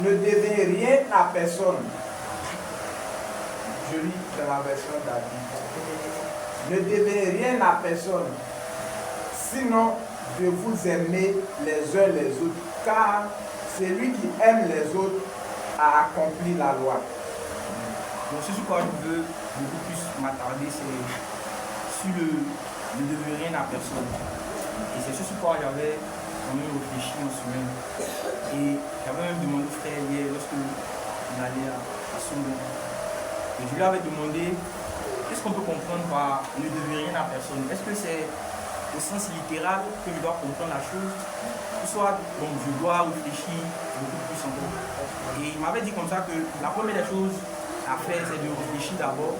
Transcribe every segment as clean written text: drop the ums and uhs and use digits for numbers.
Ne devez rien à personne. Je lis dans la version d'Adi. Ne devez rien à personne, sinon de vous aimer les uns les autres, car celui qui aime les autres a accompli la loi. Donc ce sur quoi je veux beaucoup plus m'attarder, c'est sur le ne devez rien à personne. Et c'est ce sur quoi j'avais quand même réfléchi en semaine. Et j'avais même demandé au frère hier lorsque on allait à Songo. Et je lui avais demandé qu'est-ce qu'on peut comprendre par ne devez rien à personne. Est-ce que c'est au sens littéral que je dois comprendre la chose, ou soit donc, je dois réfléchir beaucoup plus encore. Et il m'avait dit comme ça que la première des choses à faire, c'est de réfléchir d'abord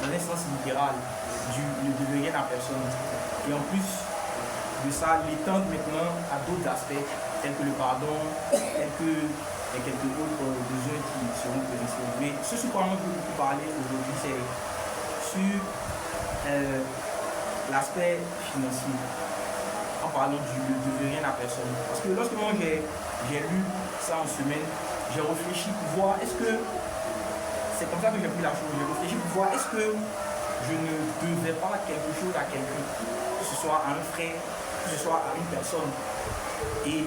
dans un sens littéral du ne devez rien à personne. Et en plus de ça, l'étendre maintenant à d'autres aspects, tels que le pardon, tels que et quelques autres besoins qui seront précisés. Mais ce sur quoi on peut beaucoup parler aujourd'hui, c'est sur l'aspect financier, en parlant du ne devez rien à personne. Parce que lorsque moi j'ai lu ça en semaine, j'ai réfléchi pour voir est-ce que c'est comme ça que j'ai pris la chose. J'ai réfléchi pour voir est-ce que je ne devais pas quelque chose à quelqu'un, que ce soit à un frère, que ce soit à une personne. Et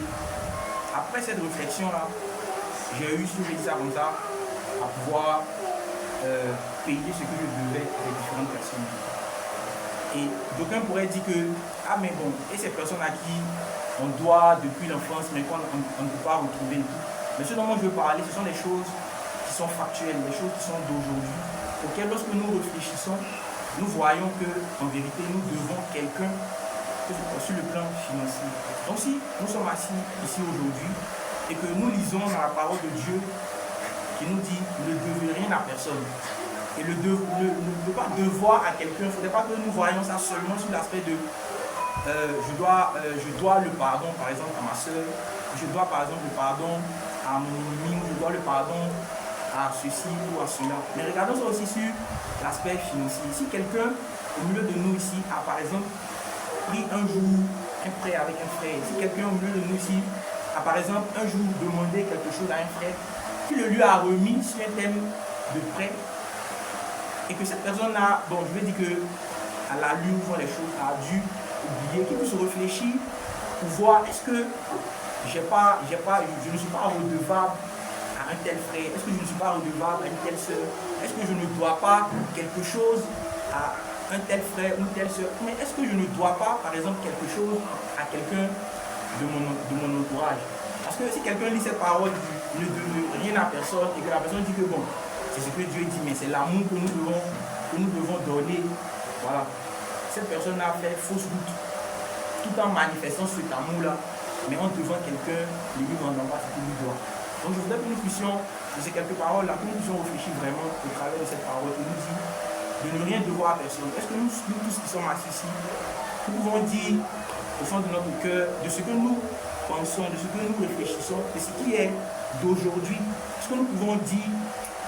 après cette réflexion-là, j'ai eu, si je dis ça comme ça, à pouvoir payer ce que je devais avec différentes personnes. Et d'aucuns pourraient dire que, ah mais bon, et ces personnes à qui on doit depuis l'enfance, mais qu'on ne peut pas retrouver et tout. Mais ce dont moi je veux parler, ce sont des choses qui sont factuelles, des choses qui sont d'aujourd'hui, auxquelles lorsque nous réfléchissons, nous voyons qu'en vérité, nous devons quelqu'un sur le plan financier. Donc si nous sommes assis ici aujourd'hui et que nous lisons dans la parole de Dieu qui nous dit ne devez rien à personne, et ne pas devoir à quelqu'un, il ne faudrait pas que nous voyions ça seulement sur l'aspect de je dois le pardon par exemple à ma soeur, je dois par exemple le pardon à mon ennemi, je dois le pardon à ceci ou à cela. Mais regardons ça aussi sur l'aspect financier. Si quelqu'un au milieu de nous ici a par exemple pris un jour un prêt avec un frère, si quelqu'un au milieu de nous ici a par exemple un jour demandé quelque chose à un frère, qui le lui a remis sur un thème de prêt, et que cette personne-là, bon, je vais dire qu'elle a lu les choses, elle a dû oublier, qu'il puisse réfléchir pour voir est-ce que je ne suis pas redevable à un tel frère, est-ce que je ne suis pas redevable à une telle soeur, est-ce que je ne dois pas quelque chose à un tel frère ou une telle soeur, mais est-ce que je ne dois pas, par exemple, quelque chose à quelqu'un de mon entourage. Parce que si quelqu'un lit cette parole, ne donne rien à personne, et que la personne dit que bon, c'est ce que Dieu dit, mais c'est l'amour que nous devons donner. Voilà. Cette personne a fait fausse route, tout en manifestant cet amour-là, mais en devant quelqu'un, ne lui demandant pas ce qu'il lui doit. Donc je voudrais que nous puissions, de ces quelques paroles-là, que nous puissions réfléchir vraiment au travers de cette parole qui nous dit de ne rien devoir à personne. Est-ce que nous tous qui sommes assis ici, nous pouvons dire au fond de notre cœur, de ce que nous pensons, de ce que nous réfléchissons, de ce qui est d'aujourd'hui, est-ce que nous pouvons dire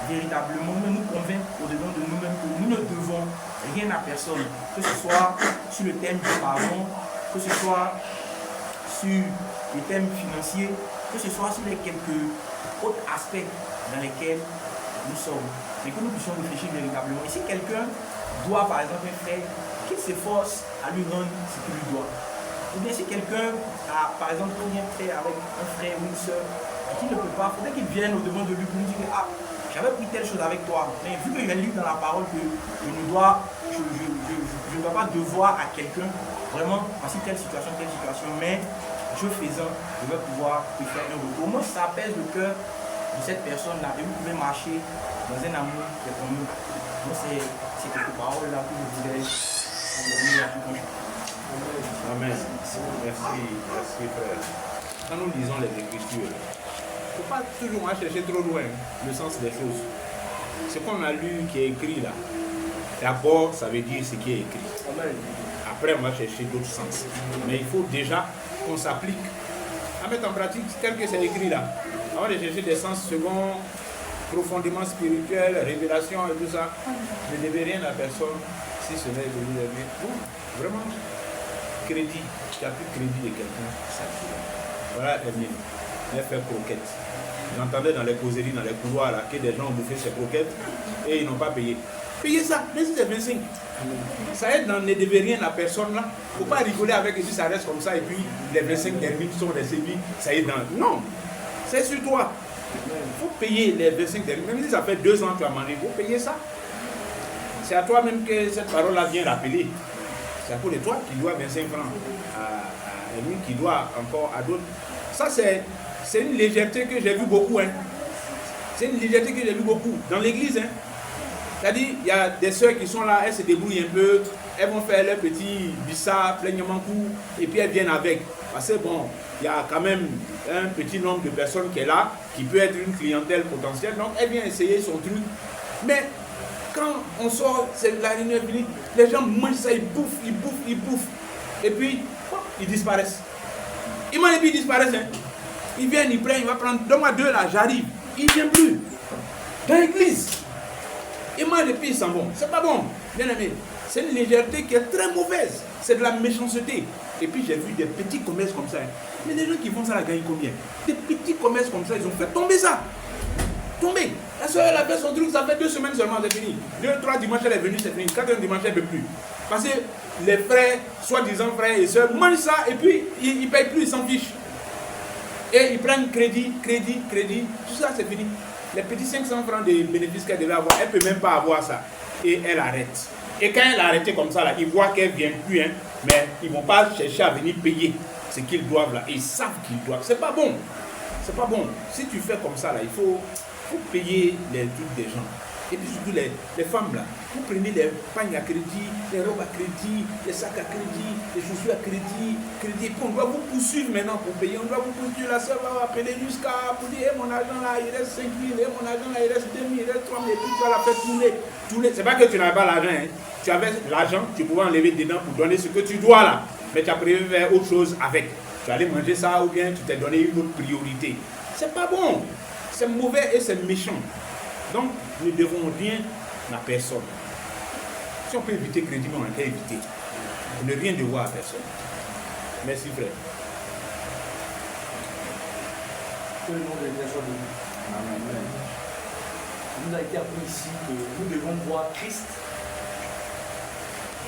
véritablement, nous convaincre au-dedans de nous-mêmes que nous ne devons rien à personne, que ce soit sur le thème du pardon, que ce soit sur les thèmes financiers, que ce soit sur les quelques autres aspects dans lesquels nous sommes, mais que nous puissions réfléchir véritablement. Et si quelqu'un doit, par exemple, un frère, qu'il s'efforce à lui rendre ce qu'il lui doit. Ou bien si quelqu'un a, par exemple, un frère avec un frère ou une soeur, et qu'il ne peut pas, il faudrait qu'il vienne au-devant de lui pour lui dire ah, j'avais pris telle chose avec toi, mais vu que j'ai lu dans la parole que je ne dois pas devoir à quelqu'un, vraiment, voici telle situation, mais je faisant, je vais pouvoir te faire un retour. Au moins, ça apaise le cœur de cette personne-là et vous pouvez marcher dans un amour qui est commun. Donc, c'est quelques paroles-là que je voulais amener à tout prochain. Amen. Merci frère. Quand nous lisons les Écritures, il ne faut pas toujours chercher trop loin le sens des choses. Ce qu'on a lu qui est écrit là, d'abord ça veut dire ce qui est écrit. Amen. Après on va chercher d'autres sens. Mais il faut déjà qu'on s'applique à mettre en pratique tel que c'est écrit là. Avant de chercher des sens selon profondément spirituels, révélation et tout ça, ne devez rien à personne si ce n'est de lui aimer. Vraiment, crédit, tu as plus crédit de quelqu'un, ça. Voilà, Emile, elle fait croquette. j'entendais dans les causeries, dans les couloirs, là, que des gens ont bouffé ces croquettes et ils n'ont pas payé. Payez ça, même si c'est 25. Ça aide, ne devait rien à personne là. Il ne faut pas rigoler avec et si ça reste comme ça et puis les 25 terminent sont restés vies, ça aide dans. Non, c'est sur toi. Il faut payer les 25 terminent. Même si ça fait 2 ans que tu as mangé, il faut payer ça. C'est à toi-même que cette parole-là vient rappeler. C'est à cause de toi qui dois 25 francs à lui qui doit encore à d'autres. Ça, c'est une légèreté que j'ai vu beaucoup. Hein. C'est une légèreté que j'ai vu beaucoup dans l'église. Hein. C'est-à-dire, il y a des soeurs qui sont là, elles se débrouillent un peu, elles vont faire leur petit bissa, pleinement coup, et puis elles viennent avec. Parce que bon, il y a quand même un petit nombre de personnes qui est là, qui peut être une clientèle potentielle, donc elle vient essayer son truc. Mais quand on sort, c'est la réunion finie, les gens mangent ça, ils bouffent, ils bouffent, ils bouffent. Et puis, ils disparaissent. Ils mangent et puis ils disparaissent. Hein. Ils viennent, ils prennent, ils vont prendre, donne-moi 2 là, j'arrive. Ils ne viennent plus. Dans l'église. Ils mangent et puis ils s'en vont. C'est pas bon, bien aimé. C'est une légèreté qui est très mauvaise. C'est de la méchanceté. Et puis j'ai vu des petits commerces comme ça. Hein. Mais les gens qui font ça, la gagnent combien? Des petits commerces comme ça, ils ont fait tomber ça. Tomber. La soeur, elle a fait son truc, ça fait 2 semaines seulement, c'est fini. 2, 3 dimanches, elle est venue, c'est fini. 4 dimanche, elle ne peut plus. Parce que les frères, soi-disant frères et sœurs, mangent ça et puis ils ne payent plus, ils s'en fichent. Et ils prennent crédit. Tout ça, c'est fini. Les petits 500 francs de bénéfices qu'elle devait avoir, elle ne peut même pas avoir ça. Et elle arrête. Et quand elle a arrêté comme ça, là, ils voient qu'elle ne vient plus, hein, mais ils ne vont pas chercher à venir payer ce qu'ils doivent là. Et ils savent qu'ils doivent. C'est pas bon. C'est pas bon. Si tu fais comme ça, là, il faut payer les trucs des gens. Et puis surtout les femmes là, vous prenez les pagnes à crédit, les robes à crédit, les sacs à crédit, les chaussures à crédit, et puis on doit vous poursuivre maintenant pour payer, on doit vous poursuivre, la soeur va appeler jusqu'à pour dire, mon argent là, il reste 5 000, mon argent là, il reste 2 000, il reste 3 000, et puis tu vas la faire tourner. C'est pas que tu n'avais pas l'argent, hein. Tu avais l'argent, tu pouvais enlever dedans pour donner ce que tu dois là, mais tu as prévu faire autre chose avec. Tu allais manger ça ou bien tu t'es donné une autre priorité. C'est pas bon, c'est mauvais et c'est méchant. Donc, nous ne devons rien à personne. Si on peut éviter crédit, on peut éviter. Ne rien devoir à personne. Merci, frère. Que le nom de Dieu soit béni. Amen. Il nous a été appris ici que nous devons voir Christ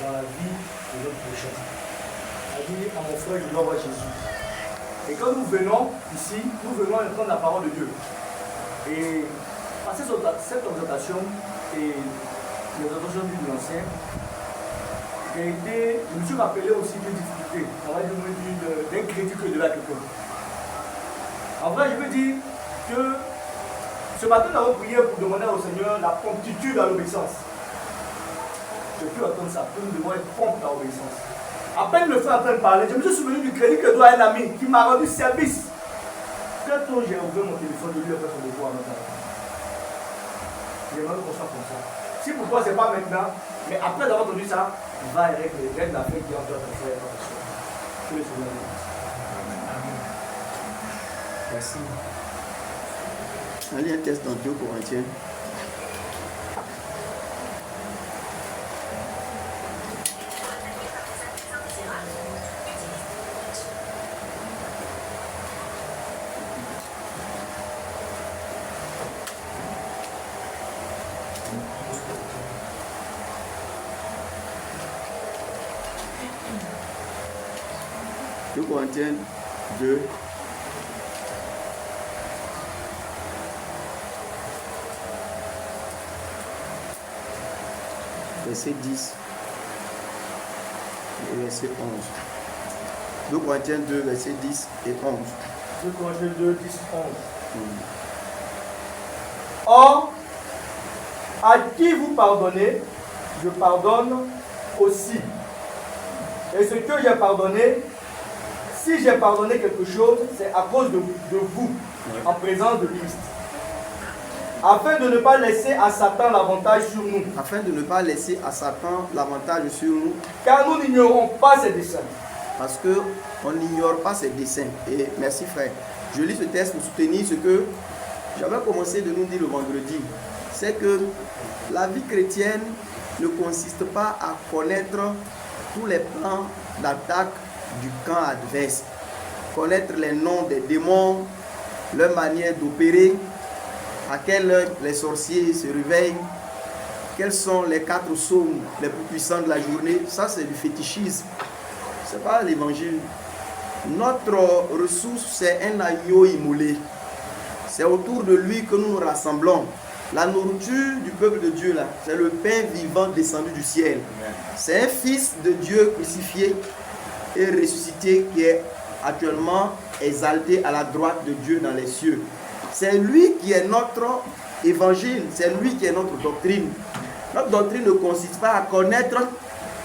dans la vie de notre prochain. C'est-à-dire, à mon frère, je dois voir Jésus. Et quand nous venons ici, nous venons entendre la parole de Dieu. Et par cette exhortation et les exhortations de l'ancien, je me suis rappelé aussi d'une difficulté, on va dire d'un crédit que je devais à quelqu'un. En vrai, je veux dire que ce matin, nous avons prié pour demander au Seigneur la promptitude à l'obéissance. Je peux attendre ça, que nous devons être prompts à l'obéissance. À peine le frère en train de parler, je me suis souvenu du crédit que doit un ami qui m'a rendu service. Quand j'ai ouvert mon téléphone, je lui ai fait son devoir en même temps. J'aimerais qu'on soit comme ça. Si pour toi, ce n'est pas maintenant, mais après avoir entendu ça, va avec les règles d'affaires qui ont toi ton frère et ton soeur. Que le Seigneur Amen. Merci. Allez, un test dans 2 Corinthiens. Corinthiens 2. Verset 10 et verset 11. 2 Corinthiens 2, verset 10 et 11. 2 Corinthiens 2, 10, 11. Or, à qui vous pardonnez, je pardonne aussi. Et ce que j'ai pardonné, si j'ai pardonné quelque chose, c'est à cause de vous, en présence de Christ. Afin de ne pas laisser à Satan l'avantage sur nous. Afin de ne pas laisser à Satan l'avantage sur nous. Car nous n'ignorons pas ses desseins. Parce qu'on n'ignore pas ses desseins. Et merci frère. Je lis ce texte pour soutenir ce que j'avais commencé de nous dire le vendredi. C'est que la vie chrétienne ne consiste pas à connaître tous les plans d'attaque du camp adverse, connaître les noms des démons leur manière d'opérer, à quelle heure les sorciers se réveillent, quels sont les 4 psaumes les plus puissants de la journée. Ça, c'est du fétichisme. Ce n'est pas l'évangile. Notre ressource, c'est un agneau immolé. C'est autour de lui que nous nous rassemblons. La nourriture du peuple de Dieu, là, c'est le pain vivant descendu du ciel. C'est un fils de Dieu crucifié et ressuscité qui est actuellement exalté à la droite de Dieu dans les cieux. C'est lui qui est notre évangile, c'est lui qui est notre doctrine. Notre doctrine ne consiste pas à connaître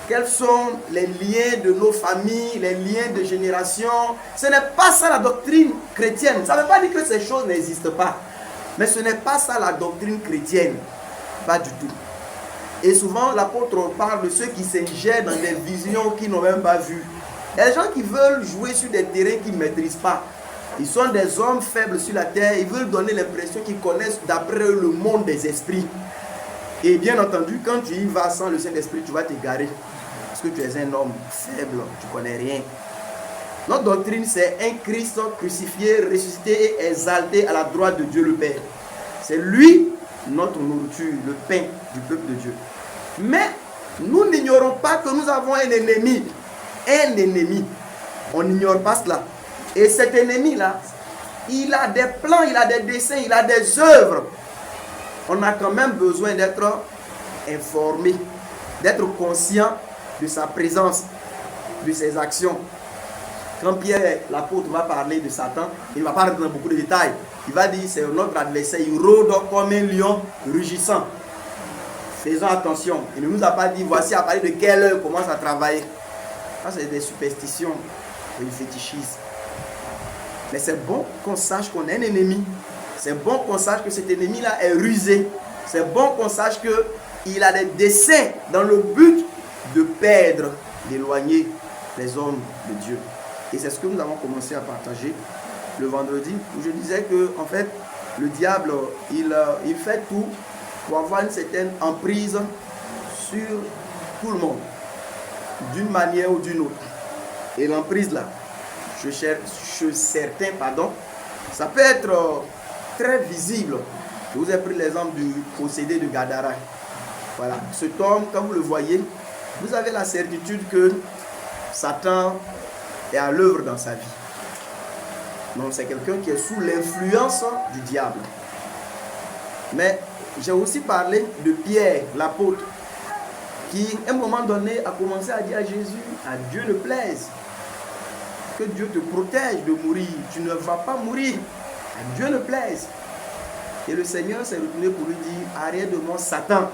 quels sont les liens de nos familles, les liens de génération. Ce n'est pas ça la doctrine chrétienne. Ça ne veut pas dire que ces choses n'existent pas. Mais ce n'est pas ça la doctrine chrétienne. Pas du tout. Et souvent, l'apôtre parle de ceux qui s'ingèrent dans des visions qu'ils n'ont même pas vues. Il y a des gens qui veulent jouer sur des terrains qu'ils ne maîtrisent pas. Ils sont des hommes faibles sur la terre. Ils veulent donner l'impression qu'ils connaissent d'après eux le monde des esprits. Et bien entendu, quand tu y vas sans le Saint-Esprit, tu vas t'égarer. Parce que tu es un homme faible, tu ne connais rien. Notre doctrine, c'est un Christ crucifié, ressuscité et exalté à la droite de Dieu le Père. C'est lui, notre nourriture, le pain du peuple de Dieu. Mais nous n'ignorons pas que nous avons un ennemi. Un ennemi. On n'ignore pas cela. Et cet ennemi-là, il a des plans, il a des dessins, il a des œuvres. On a quand même besoin d'être informé, d'être conscient de sa présence, de ses actions. Quand Pierre, l'apôtre, va parler de Satan, il ne va pas rentrer dans beaucoup de détails. Il va dire, c'est notre adversaire, il rôde comme un lion rugissant. Faisons attention. Il ne nous a pas dit, voici à partir de quelle heure commence à travailler. Ça, c'est des superstitions et du fétichisme. Mais c'est bon qu'on sache qu'on est un ennemi. C'est bon qu'on sache que cet ennemi-là est rusé. C'est bon qu'on sache qu'il a des desseins dans le but de perdre, d'éloigner les hommes de Dieu. Et c'est ce que nous avons commencé à partager le vendredi, où je disais que, en fait, le diable, il fait tout pour avoir une certaine emprise sur tout le monde, d'une manière ou d'une autre. Et l'emprise là, chez certains, ça peut être très visible. Je vous ai pris l'exemple du possédé de Gadara. Voilà, cet homme, quand vous le voyez, vous avez la certitude que Satan est à l'œuvre dans sa vie. Donc c'est quelqu'un qui est sous l'influence du diable. Mais j'ai aussi parlé de Pierre, l'apôtre, qui à un moment donné a commencé à dire à Jésus, à Dieu ne plaise, que Dieu te protège de mourir, tu ne vas pas mourir, à Dieu ne plaise. Et le Seigneur s'est retourné pour lui dire, arrête de moi Satan.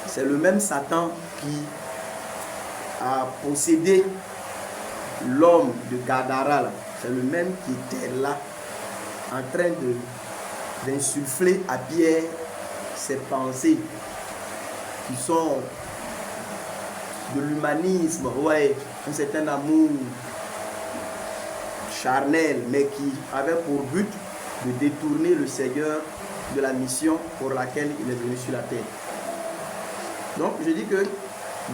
C'est le même Satan qui a possédé l'homme de Gadara. C'est le même qui était là, en train d'insuffler à Pierre ses pensées qui sont de l'humanisme, ouais, un certain amour charnel, mais qui avait pour but de détourner le Seigneur de la mission pour laquelle il est venu sur la terre. Donc je dis que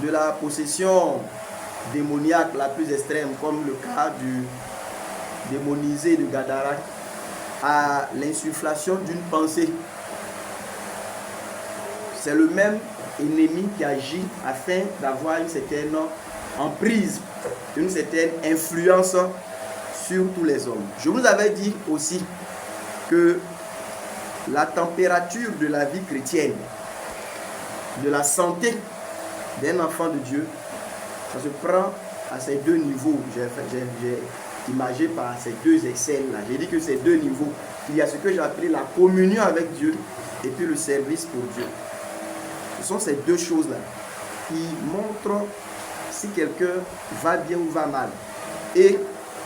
de la possession démoniaque la plus extrême, comme le cas du démonisé de Gadara, à l'insufflation d'une pensée, c'est le même ennemi qui agit afin d'avoir une certaine emprise, une certaine influence sur tous les hommes. Je vous avais dit aussi que la température de la vie chrétienne, de la santé d'un enfant de Dieu, ça se prend à ces deux niveaux. J'ai imagé par ces deux excès-là. J'ai dit que ces deux niveaux, il y a ce que j'ai appelé la communion avec Dieu et puis le service pour Dieu. Ce sont ces deux choses-là qui montrent si quelqu'un va bien ou va mal. Et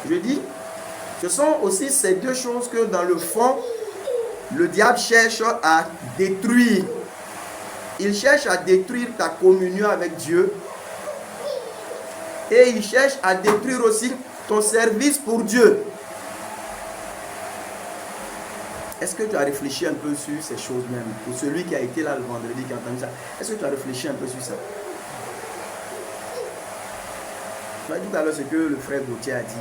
je dis, ce sont aussi ces deux choses que dans le fond, le diable cherche à détruire. Il cherche à détruire ta communion avec Dieu. Et il cherche à détruire aussi ton service pour Dieu. Est-ce que tu as réfléchi un peu sur ces choses même? Pour celui qui a été là le vendredi, qui a entendu ça, est-ce que tu as réfléchi un peu sur ça? Tu as dit tout à l'heure ce que le frère Gauthier a dit,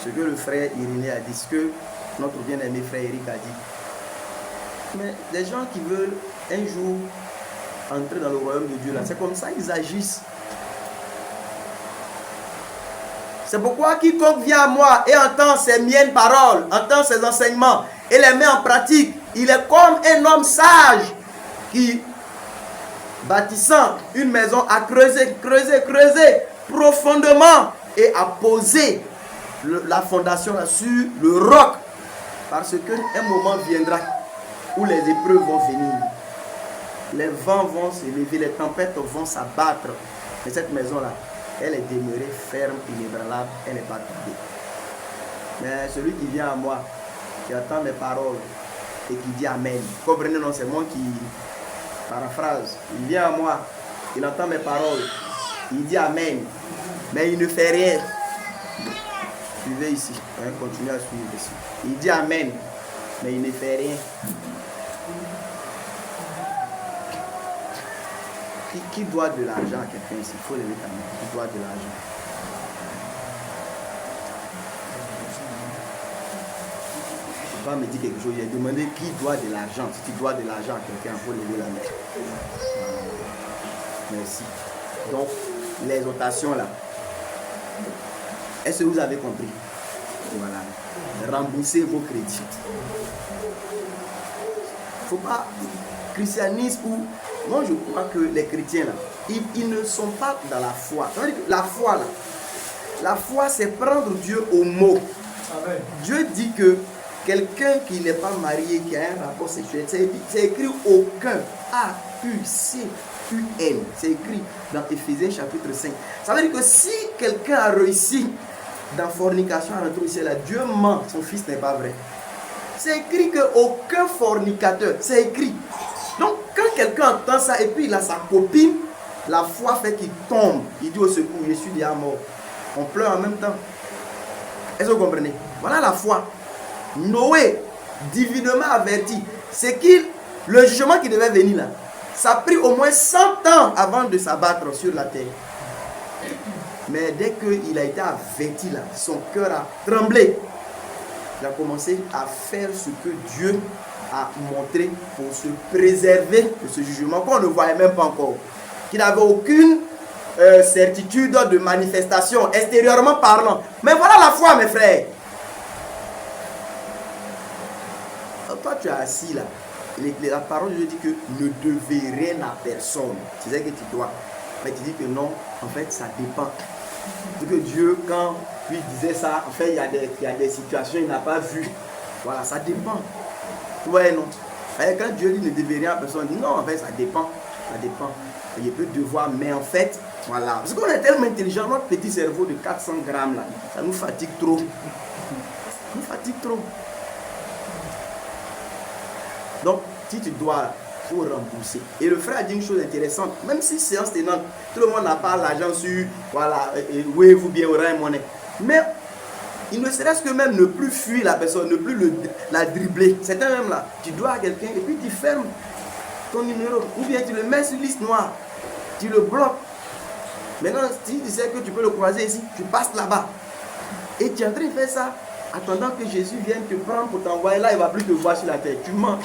ce que le frère Irénée a dit, ce que notre bien-aimé frère Eric a dit. Mais des gens qui veulent un jour entrer dans le royaume de Dieu, là, c'est comme ça qu'ils agissent. C'est pourquoi quiconque vient à moi et entend ces miennes paroles, entend ces enseignements et les met en pratique, il est comme un homme sage qui, bâtissant une maison, a creusé profondément et a posé la fondation là, sur le roc. Parce qu'un moment viendra où les épreuves vont venir. Les vents vont se lever, les tempêtes vont s'abattre. Mais cette maison-là, elle est demeurée ferme, inébranlable, elle n'est pas tombée. Mais celui qui vient à moi, qui entend mes paroles et qui dit Amen. Comprenez, non, c'est moi qui paraphrase. Il vient à moi, il entend mes paroles, il dit Amen. Mais il ne fait rien. Suivez ici, continuez à suivre ici. Il dit Amen, mais il ne fait rien. Qui doit de l'argent à quelqu'un ici? Il faut lever ta main. Qui doit de l'argent? Il ne faut pas me dire quelque chose. Il a demandé qui doit de l'argent. Si tu dois de l'argent à quelqu'un, il faut lever la main. Merci. Donc, l'exhortation là. Est-ce que vous avez compris? Voilà. Remboursez vos crédits. Il ne faut pas. Christianisme ou. Moi, je crois que les chrétiens, là, ils ne sont pas dans la foi. Ça veut dire que la foi, c'est prendre Dieu au mot. Amen. Dieu dit que quelqu'un qui n'est pas marié, qui a un rapport sexuel, c'est écrit aucun. A-U-C-U-N. C'est écrit dans Éphésiens chapitre 5. Ça veut dire que si quelqu'un a réussi dans fornication à rentrer au ciel, Dieu ment, son fils n'est pas vrai. C'est écrit qu'aucun fornicateur, c'est écrit. Donc, quand quelqu'un entend ça et puis il a sa copine, la foi fait qu'il tombe. Il dit au secours, je suis déjà mort. On pleure en même temps. Est-ce que vous comprenez? Voilà la foi. Noé, divinement averti, c'est le jugement qui devait venir là, ça a pris au moins 100 ans avant de s'abattre sur la terre. Mais dès qu'il a été averti là, son cœur a tremblé. Il a commencé à faire ce que Dieu a montré pour se préserver de ce jugement qu'on ne voyait même pas encore. Qu'il n'avait aucune certitude de manifestation, extérieurement parlant. Mais voilà la foi, mes frères. Toi, tu es assis là. La parole de Dieu dit que ne devez rien à personne. Tu sais que tu dois. Mais tu dis que non, en fait, ça dépend. Parce que Dieu, quand lui disait ça, en fait, il y a des situations qu'il n'a pas vues. Voilà, ça dépend. Ouais, non. Et quand Dieu dit ne devez rien à personne, il dit non, en fait, ça dépend. Ça dépend. Il peut devoir, mais en fait, voilà. Parce qu'on est tellement intelligent, notre petit cerveau de 400 grammes, là, ça nous fatigue trop. Ça nous fatigue trop. Donc, si tu dois, il faut rembourser. Et le frère a dit une chose intéressante. Même si séance tenante, tout le monde n'a pas l'argent sur, voilà, oui, vous bien, aurez un monnaie. Mais, il ne serait-ce que même ne plus fuir la personne, ne plus la dribbler. C'est un même là. Tu dois à quelqu'un et puis tu fermes ton numéro. Ou bien tu le mets sur liste noire. Tu le bloques. Maintenant, si tu sais que tu peux le croiser ici, tu passes là-bas. Et tu es en train de faire ça, attendant que Jésus vienne te prendre pour t'envoyer là, il ne va plus te voir sur la terre. Tu mens.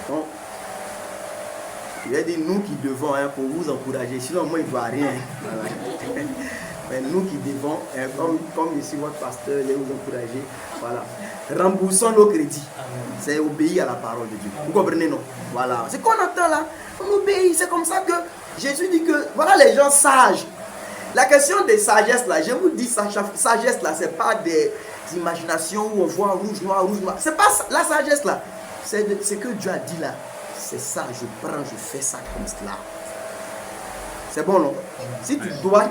Donc, je vais dire nous qui devons pour vous encourager. Sinon, moi, il ne doit rien. Voilà. Mais nous qui devons, comme ici votre pasteur, je vais vous encourager. Voilà. Remboursons nos crédits. C'est obéir à la parole de Dieu. Vous comprenez, non? Voilà. C'est qu'on entend là. On obéit. C'est comme ça que Jésus dit que voilà les gens sages. La question des sagesses là, je vous dis, sagesse là, c'est pas des imaginations où on voit rouge, noir. C'est pas la sagesse là. C'est que Dieu a dit là. C'est ça, je prends, je fais ça comme cela. C'est bon, non? Si tu dois,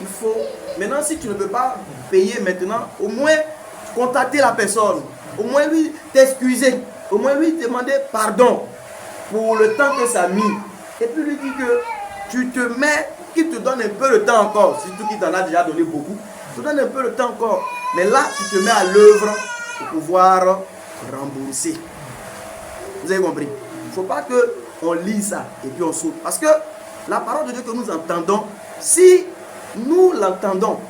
il faut. Maintenant, si tu ne peux pas payer maintenant, au moins contacter la personne. Au moins lui t'excuser. Au moins lui demander pardon pour le temps que ça a mis. Et puis lui dire que tu te mets, qu'il te donne un peu de temps encore. Surtout qu'il t'en a déjà donné beaucoup. Tu te donnes un peu de temps encore. Mais là, tu te mets à l'œuvre pour pouvoir rembourser. Vous avez compris? Il ne faut pas qu'on lise ça et puis on saute. Parce que la parole de Dieu que nous entendons, si nous l'entendons,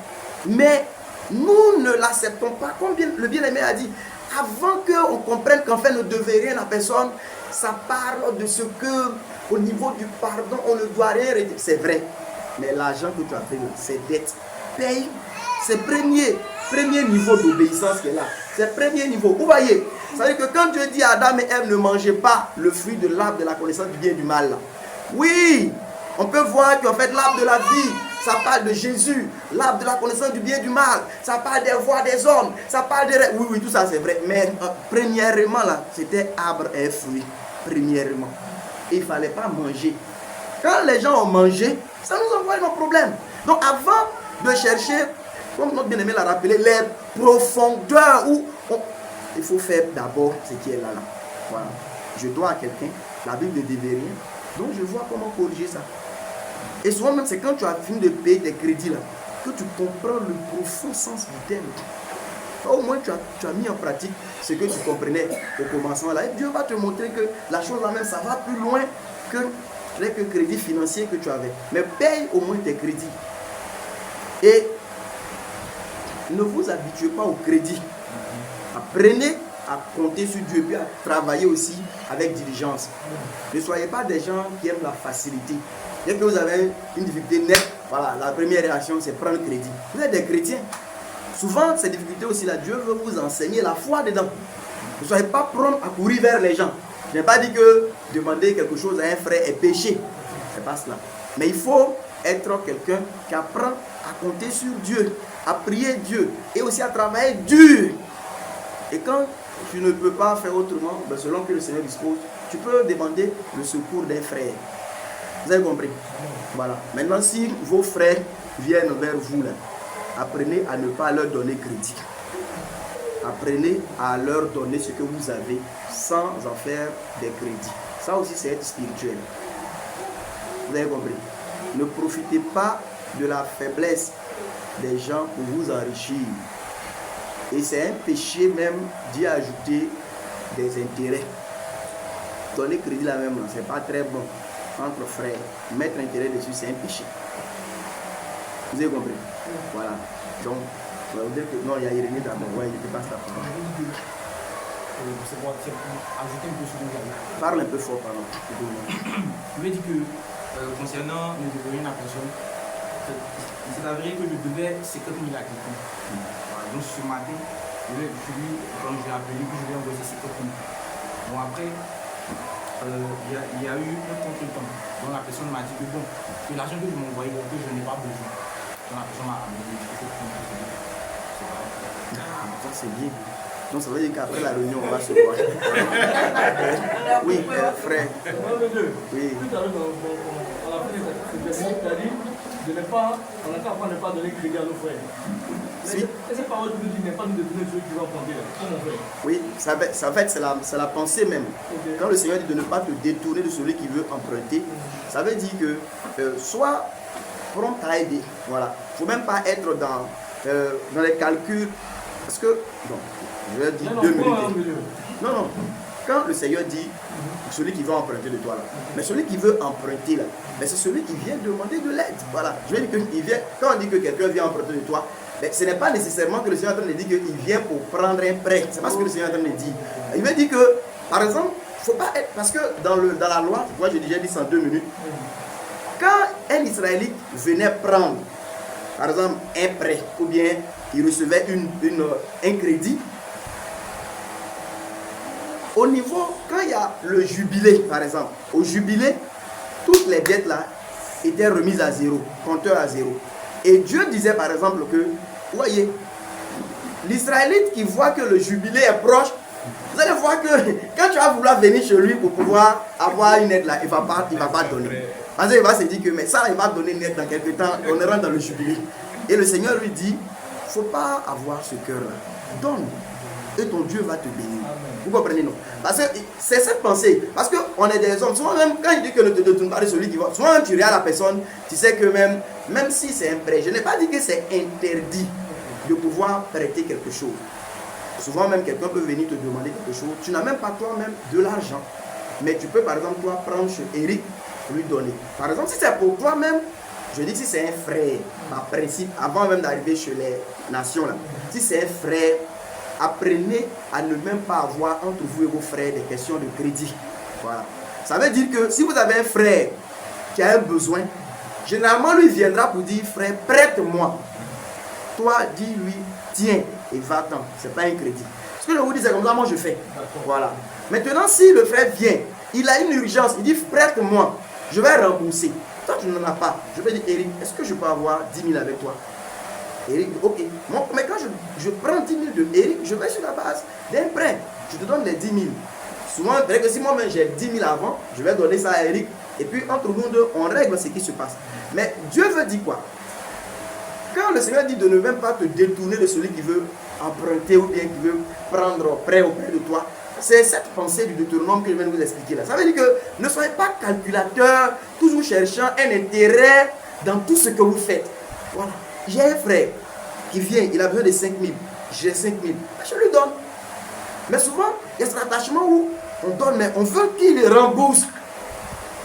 mais Nous ne l'acceptons pas. Comme le bien-aimé a dit, avant qu'on comprenne qu'en fait, ne devait rien à personne, ça parle de ce que, au niveau du pardon, on ne doit rien. C'est vrai. Mais l'argent que tu as payé, c'est dette. Paye. C'est premier niveau d'obéissance qui est là. C'est premier niveau. Vous voyez, ça veut dire que quand Dieu dit à Adam et Ève ne mangez pas le fruit de l'arbre de la connaissance du bien et du mal, là. Oui, on peut voir qu'en fait l'arbre de la vie, ça parle de Jésus. L'arbre de la connaissance du bien et du mal, ça parle des voies des hommes, ça parle des... Oui, tout ça c'est vrai. Mais premièrement là, c'était arbre et fruit. Premièrement. Et il ne fallait pas manger. Quand les gens ont mangé, ça nous envoie nos problèmes. Donc avant de chercher, comme notre bien-aimé l'a rappelé, les profondeurs où il faut faire d'abord ce qui est là. Voilà. Je dois à quelqu'un, la Bible ne dit rien. Donc je vois comment corriger ça. Et souvent même c'est quand tu as fini de payer tes crédits là, que tu comprends le profond sens du terme. Au moins tu as mis en pratique ce que tu comprenais au commencement là. Et Dieu va te montrer que la chose là même, ça va plus loin que les crédits financiers que tu avais. Mais paye au moins tes crédits. Et ne vous habituez pas au crédit. Apprenez à compter sur Dieu et à travailler aussi avec diligence. Ne soyez pas des gens qui aiment la facilité. Dès que vous avez une difficulté nette, voilà, la première réaction c'est prendre crédit. Vous êtes des chrétiens. Souvent, ces difficultés aussi là, Dieu veut vous enseigner la foi dedans. Ne soyez pas prompt à courir vers les gens. Je n'ai pas dit que demander quelque chose à un frère est péché. C'est pas cela. Mais il faut être quelqu'un qui apprend à compter sur Dieu, à prier Dieu et aussi à travailler dur. Et quand tu ne peux pas faire autrement, ben selon que le Seigneur dispose, tu peux demander le secours d'un frère. Vous avez compris? Voilà. Maintenant, si vos frères viennent vers vous, là, apprenez à ne pas leur donner crédit. Apprenez à leur donner ce que vous avez sans en faire des crédits. Ça aussi, c'est être spirituel. Vous avez compris? Ne profitez pas de la faiblesse des gens pour vous enrichir. Et c'est un péché même d'y ajouter des intérêts. Donner crédit là même, c'est pas très bon. Entre frères, mettre intérêt dessus, c'est un péché. Vous avez compris? Voilà. Donc, on va vous dire que non, il y a Irénée d'abord. Ouais, il n'était pas ça. C'est pour ajouter un peu sur le gars. Parle un peu fort, pardon. Je lui ai dit que concernant ne devait rien à personne, c'est avéré que je devais 50 000 à quelqu'un. Voilà, donc ce matin, quand je l'ai appelé, que je lui ai envoyé 50 000. Bon, après, il y a eu un contre-temps. Donc la personne m'a dit que bon, que l'argent que je m'envoyais, que je n'ai pas besoin. Donc la personne m'a amené. Ça c'est bien. Donc ça veut dire qu'après la réunion, on va se voir. Oui, frère. Oui. Tout à l'heure, on a fait des personnes qui a dit de ne pas, on n'a qu'à apprendre à ne pas donner crédit à nos frères. Si. Cette parole nous dit n'est pas nous de donner ceux qui vont prendre là. Comment faire? Oui, ça en fait c'est la pensée même. Okay. Quand le Seigneur dit de ne pas te détourner de celui qui veut emprunter, ça veut dire que soit prompt à aider. Voilà. Il ne faut même pas être dans les calculs. Parce que, bon, je vais dire 2 minutes. Non. Quand le Seigneur dit celui qui veut emprunter de toi là, mais celui qui veut emprunter là, mais c'est celui qui vient demander de l'aide. Voilà. Je vais dire qu'il vient, quand on dit que quelqu'un vient emprunter de toi, mais ce n'est pas nécessairement que le Seigneur est en train de dire qu'il vient pour prendre un prêt. C'est pas ce que le Seigneur est en train de dire. Il veut dire que, par exemple, il ne faut pas être. Parce que dans la loi, moi j'ai déjà dit ça en 2 minutes, quand un Israélite venait prendre, par exemple, un prêt, ou bien il recevait un crédit, au niveau, quand il y a le jubilé, par exemple, au jubilé, toutes les dettes là étaient remises à zéro, compteur à zéro. Et Dieu disait par exemple que, vous voyez, l'Israélite qui voit que le jubilé est proche, vous allez voir que quand tu vas vouloir venir chez lui pour pouvoir avoir une aide là, il ne va pas donner. Parce qu'il va se dire que mais ça, il va donner une aide dans quelques temps, on rentre dans le jubilé. Et le Seigneur lui dit, il ne faut pas avoir ce cœur-là. Donne. Et ton Dieu va te bénir. Vous comprenez, non? Parce que c'est cette pensée. Parce qu'on est des hommes. Souvent même, quand il dit que ne te détourne pas de celui qui va, souvent même tu regardes la personne, tu sais que même si c'est un prêt, je n'ai pas dit que c'est interdit de pouvoir prêter quelque chose. Souvent même, quelqu'un peut venir te demander quelque chose. Tu n'as même pas toi-même de l'argent. Mais tu peux, par exemple, toi, prendre chez Eric, lui donner. Par exemple, si c'est pour toi-même, Je dis si c'est un frère, par principe, avant même d'arriver chez les nations, là, si c'est un frère, apprenez à ne même pas avoir entre vous et vos frères des questions de crédit. Voilà. Ça veut dire que si vous avez un frère qui a un besoin, généralement lui viendra pour dire, frère, prête-moi. Toi, dis-lui, tiens, et va-t'en. Ce n'est pas un crédit. Ce que je vous dis, c'est comme ça, moi je fais. Voilà. Maintenant, si le frère vient, il a une urgence, il dit, prête-moi, je vais rembourser. Toi, tu n'en as pas. Je vais dire, Eric, est-ce que je peux avoir 10 000 avec toi? Eric, ok. Bon, mais quand je prends 10 000 de Eric, je vais sur la base d'un prêt. Je te donne les 10 000. Souvent, vrai que si moi-même j'ai 10 000 avant, je vais donner ça à Eric. Et puis, entre nous deux, on règle ce qui se passe. Mais Dieu veut dire quoi? Quand le Seigneur dit de ne même pas te détourner de celui qui veut emprunter ou bien qui veut prendre prêt auprès de toi, c'est cette pensée du Deutéronome que je viens de vous expliquer là. Ça veut dire que ne soyez pas calculateur, toujours cherchant un intérêt dans tout ce que vous faites. Voilà. J'ai un frère qui vient, il a besoin de 5 000. J'ai 5 000. Je lui donne. Mais souvent, il y a cet attachement où on donne, mais on veut qu'il rembourse.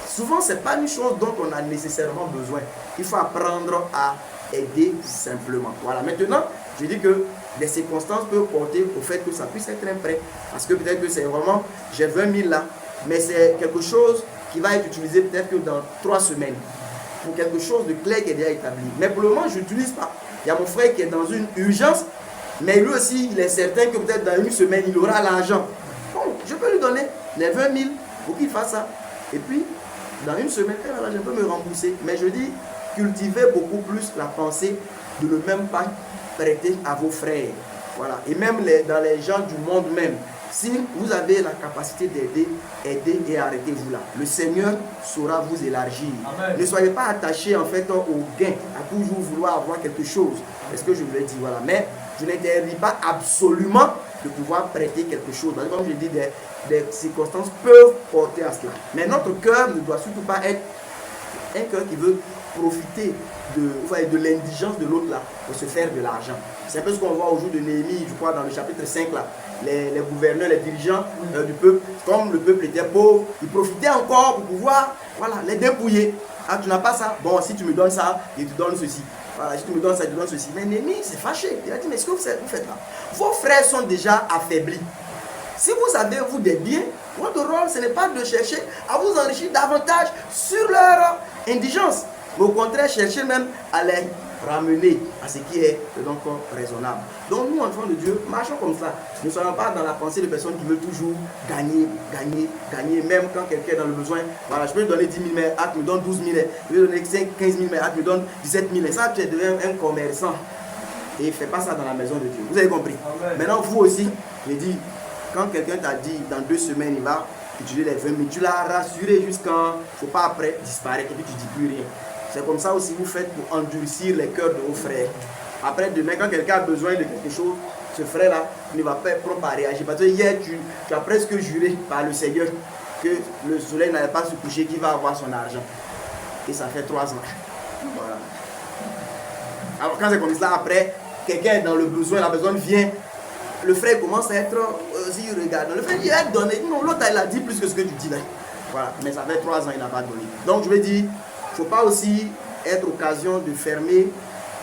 Souvent, ce n'est pas une chose dont on a nécessairement besoin. Il faut apprendre à aider simplement. Voilà. Maintenant, je dis que les circonstances peuvent porter au fait que ça puisse être un prêt. Parce que peut-être que c'est vraiment, j'ai 20 000 là, mais c'est quelque chose qui va être utilisé peut-être que dans 3 semaines. Pour quelque chose de clair qui est déjà établi. Mais pour le moment, je n'utilise pas. Il y a mon frère qui est dans une urgence, mais lui aussi, il est certain que peut-être dans une semaine, il aura l'argent. Bon, je peux lui donner les 20 000 pour qu'il fasse ça. Et puis, dans une semaine, je peux me rembourser. Mais je dis, cultivez beaucoup plus la pensée de ne même pas prêter à vos frères. Voilà. Et même dans les gens du monde même, si vous avez la capacité d'aider, aidez et arrêtez-vous là. Le Seigneur saura vous élargir. Amen. Ne soyez pas attachés en fait au gain, à toujours vouloir avoir quelque chose. C'est ce que je voulais dire. Voilà. Mais je n'interdis pas absolument de pouvoir prêter quelque chose. Parce que comme je dis, des circonstances peuvent porter à cela. Mais notre cœur ne doit surtout pas être un cœur qui veut profiter de l'indigence de l'autre là pour se faire de l'argent. C'est un peu ce qu'on voit au jour de Néhémie, je crois, dans le chapitre 5 là. Les gouverneurs, les dirigeants du peuple, comme le peuple était pauvre, ils profitaient encore pour pouvoir les dépouiller. Ah, tu n'as pas ça? Bon, si tu me donnes ça, je te donne ceci. Voilà, si tu me donnes ça, je te donne ceci. Mais Néhémie s'est fâché. Il a dit, mais ce que vous faites là, vos frères sont déjà affaiblis. Si vous avez, vous, des biens, votre rôle, ce n'est pas de chercher à vous enrichir davantage sur leur indigence. Mais au contraire, chercher même à les ramener à ce qui est donc raisonnable. Donc nous, enfants de Dieu, marchons comme ça. Ne soyons pas dans la pensée de personnes qui veulent toujours gagner, même quand quelqu'un est dans le besoin. Voilà, je peux lui donner 10 000, mais tu me donnes 12 000. Je vais donner 15 000, mais tu me donnes 17 000. Et ça, tu deviens un commerçant. Et ne fais pas ça dans la maison de Dieu. Vous avez compris? Amen. Maintenant, vous aussi, je dis, quand quelqu'un t'a dit, dans 2 semaines, il va utiliser les 20 000, tu l'as rassuré jusqu'à, il ne faut pas après disparaître et puis tu ne dis plus rien. C'est comme ça aussi vous faites pour endurcir les cœurs de vos frères. Après demain, quand quelqu'un a besoin de quelque chose, ce frère-là ne va pas être prompt à réagir. Parce que hier, tu as presque juré par le Seigneur que le soleil n'allait pas se coucher, qu'il va avoir son argent. Et ça fait 3 ans. Voilà. Alors quand c'est comme ça, après, quelqu'un est dans le besoin, la besoin vient, le frère commence à être, s'il regarde, le frère il a donné, non, l'autre il a dit plus que ce que tu dis là. Voilà, mais ça fait 3 ans, il n'a pas donné. Donc je vais dire, il ne faut pas aussi être occasion de fermer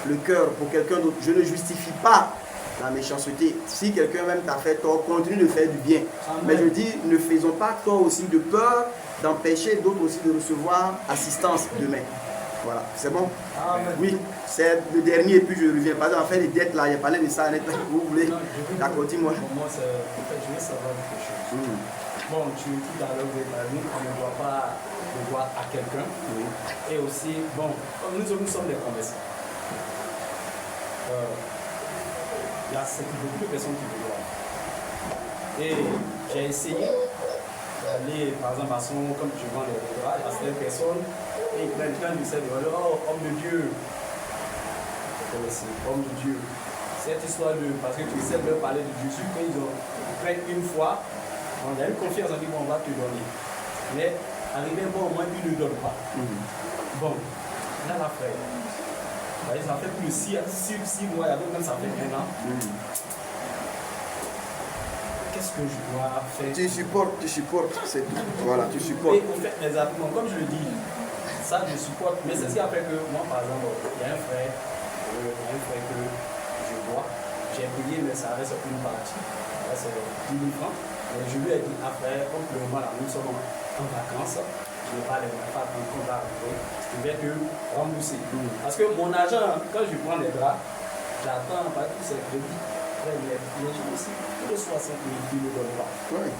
le cœur pour quelqu'un d'autre. Je ne justifie pas la méchanceté. Si quelqu'un même t'a fait tort, continue de faire du bien. Amen. Mais je dis, ne faisons pas tort aussi de peur d'empêcher d'autres aussi de recevoir assistance demain. Voilà, c'est bon? Amen. Oui, c'est le dernier et puis je reviens. Par exemple, en fait, les dettes là, il a parlé de ça, vous voulez? D'accord, dis-moi. Moi, en fait, je veux savoir quelque chose. Bon, tu dis tout à l'heure, on ne doit pas devoir à quelqu'un. Oui. Et aussi, bon, comme nous sommes des commerçants. Il y a beaucoup de personnes qui me doivent. Et j'ai essayé d'aller, par exemple, à son, comme je vends les restaurants, à certaines personnes, et quelqu'un me dit, oh, homme de Dieu. Homme de Dieu. Cette histoire de, parce que tu sais de leur parler de Dieu, sur qu'ils prennent une fois, on a une confiance, on dit, bon, on va te donner. Mais, arrivé un bon moment, ils ne donnent pas. Bon, là, la frère. Ça fait plus de 6 mois, même ça fait 1 an. Qu'est-ce que je dois faire? Tu supportes, c'est tout. Voilà, tu supportes. Et en fait, exactement, comme je le dis, Ça, je supporte. Mais c'est ce qui a fait que moi, par exemple, il y a un frère que je vois. J'ai payé, mais ça reste une partie. Là, c'est 10 000 francs. Et je lui ai dit, après, comme le moment là, nous sommes en vacances, je n'ai pas les moyens, pas de compte à arriver. Je vais te rembourser. Parce que mon argent, quand je prends les draps, j'attends pas tous ces crédits. Après, les gens aussi, tous les 60 000, ils ne me donnent pas. Ouais.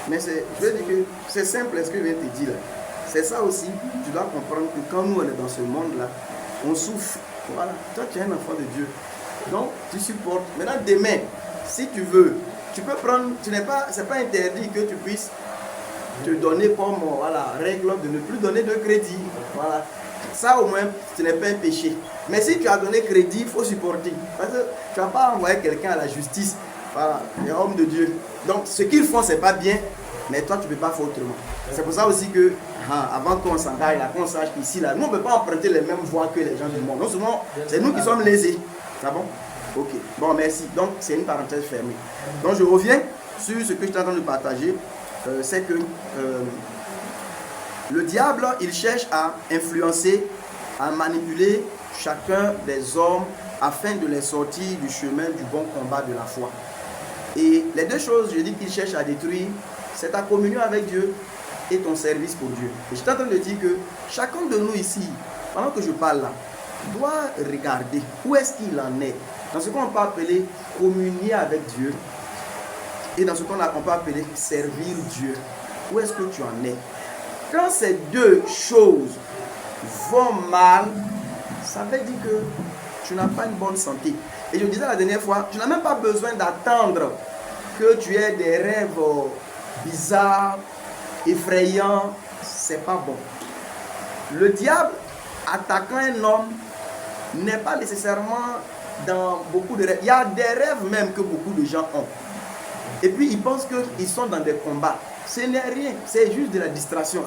Mais je veux dire que c'est simple ce que je viens de te dire là. C'est ça aussi, tu dois comprendre que quand nous on est dans ce monde-là, on souffre. Voilà, toi tu es un enfant de Dieu. Donc tu supportes. Maintenant demain, si tu veux, tu peux prendre, c'est pas interdit que tu puisses te donner comme voilà, règle de ne plus donner de crédit. Voilà. Ça au moins, ce n'est pas un péché. Mais si tu as donné crédit, il faut supporter. Parce que tu ne vas pas envoyer quelqu'un à la justice. Voilà, les hommes de Dieu. Donc ce qu'ils font, c'est pas bien, mais toi tu ne peux pas faire autrement. C'est pour ça aussi que, avant qu'on s'engage, qu'on sache qu'ici, là, nous on ne peut pas emprunter les mêmes voies que les gens du monde. Non seulement, c'est nous qui sommes lésés. C'est bon? Ok. Bon, merci. Donc c'est une parenthèse fermée. Donc je reviens sur ce que je suis en train de partager. C'est que le diable, il cherche à influencer, à manipuler chacun des hommes afin de les sortir du chemin du bon combat de la foi. Et les deux choses, je dis qu'il cherche à détruire, c'est ta communion avec Dieu et ton service pour Dieu. Et je suis en train de dire que chacun de nous ici, pendant que je parle là, doit regarder où est-ce qu'il en est. Dans ce qu'on peut appeler communier avec Dieu et dans ce qu'on peut appeler servir Dieu. Où est-ce que tu en es? Quand ces deux choses vont mal, ça veut dire que tu n'as pas une bonne santé. Et je disais la dernière fois, tu n'as même pas besoin d'attendre que tu aies des rêves bizarres, effrayants. C'est pas bon. Le diable, attaquant un homme, n'est pas nécessairement dans beaucoup de rêves. Il y a des rêves même que beaucoup de gens ont. Et puis ils pensent qu'ils sont dans des combats. Ce n'est rien, c'est juste de la distraction.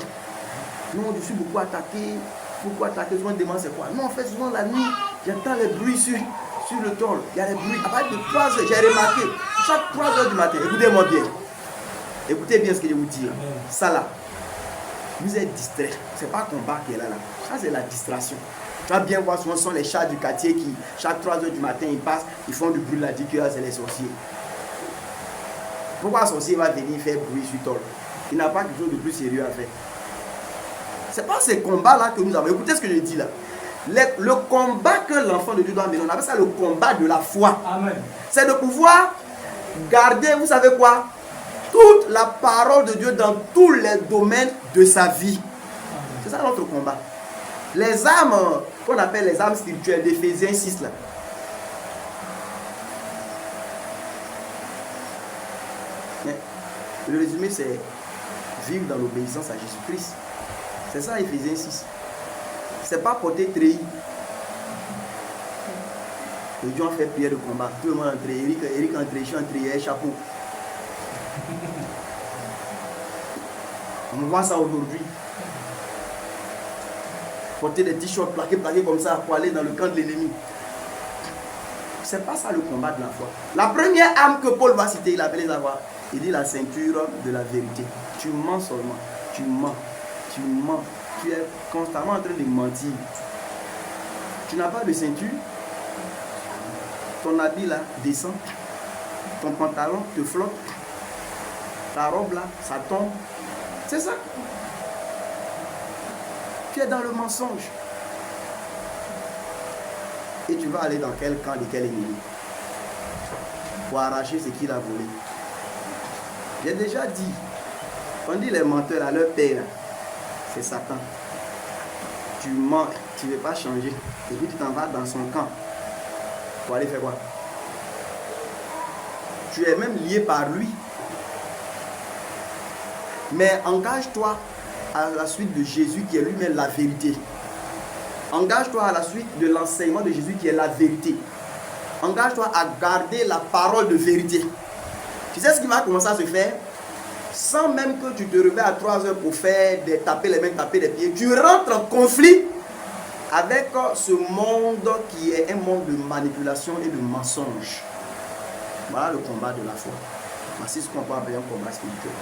Non, je suis beaucoup attaqué. Pourquoi attaquer? Souvent, on demande c'est quoi? Non, en fait, souvent la nuit, j'entends les bruits sur le tôle. Il y a des bruits. À partir de 3 heures, j'ai remarqué, chaque 3 heures du matin, écoutez-moi bien. Écoutez bien ce que je vous dis. Ça là, vous êtes distrait. Ce n'est pas un combat qui est là. Ça, c'est la distraction. Tu vas bien voir, souvent, ce sont les chats du quartier qui, chaque 3 heures du matin, ils passent, ils font du bruit là, disent que c'est les sorciers. Pourquoi un sorcier va venir faire bruit sur tôle? Il n'a pas quelque chose de plus sérieux à faire. Ce n'est pas ces combats-là que nous avons. Écoutez ce que je dis là. Le combat que l'enfant de Dieu doit mener, on appelle ça le combat de la foi. Amen. C'est de pouvoir garder, vous savez quoi, toute la parole de Dieu dans tous les domaines de sa vie. C'est ça notre combat. Les âmes, qu'on appelle les âmes spirituelles d'Éphésiens 6 là. Mais le résumé, c'est vivre dans l'obéissance à Jésus-Christ. C'est ça, Éphésiens 6. C'est pas porter treillis. Les gens ont fait prière de combat. Tout le monde entre Eric entre, je suis entre, chapeau. On voit ça aujourd'hui. Porter des t-shirts plaqués comme ça pour aller dans le camp de l'ennemi. C'est pas ça le combat de la foi. La première âme que Paul va citer, il appelle les avoir. Il dit la ceinture de la vérité. Tu mens seulement. Tu mens. Tu mens. Tu es constamment en train de mentir. Tu n'as pas de ceinture. Ton habit là descend. Ton pantalon te flotte. Ta robe là, ça tombe. C'est ça. Tu es dans le mensonge. Et tu vas aller dans quel camp de quel ennemi pour arracher ce qu'il a volé. J'ai déjà dit, on dit les menteurs à leur père, c'est Satan. Tu mens, tu ne veux pas changer. Et puis tu t'en vas dans son camp. Pour aller faire quoi? Tu es même lié par lui. Mais engage-toi à la suite de Jésus qui est lui-même la vérité. Engage-toi à la suite de l'enseignement de Jésus qui est la vérité. Engage-toi à garder la parole de vérité. Tu sais ce qui va commencer à se faire? Sans même que tu te réveilles à 3 heures pour faire des taper les mains, taper les pieds. Tu rentres en conflit avec ce monde qui est un monde de manipulation et de mensonge. Voilà le combat de la foi. C'est ce qu'on peut appeler un combat spirituel.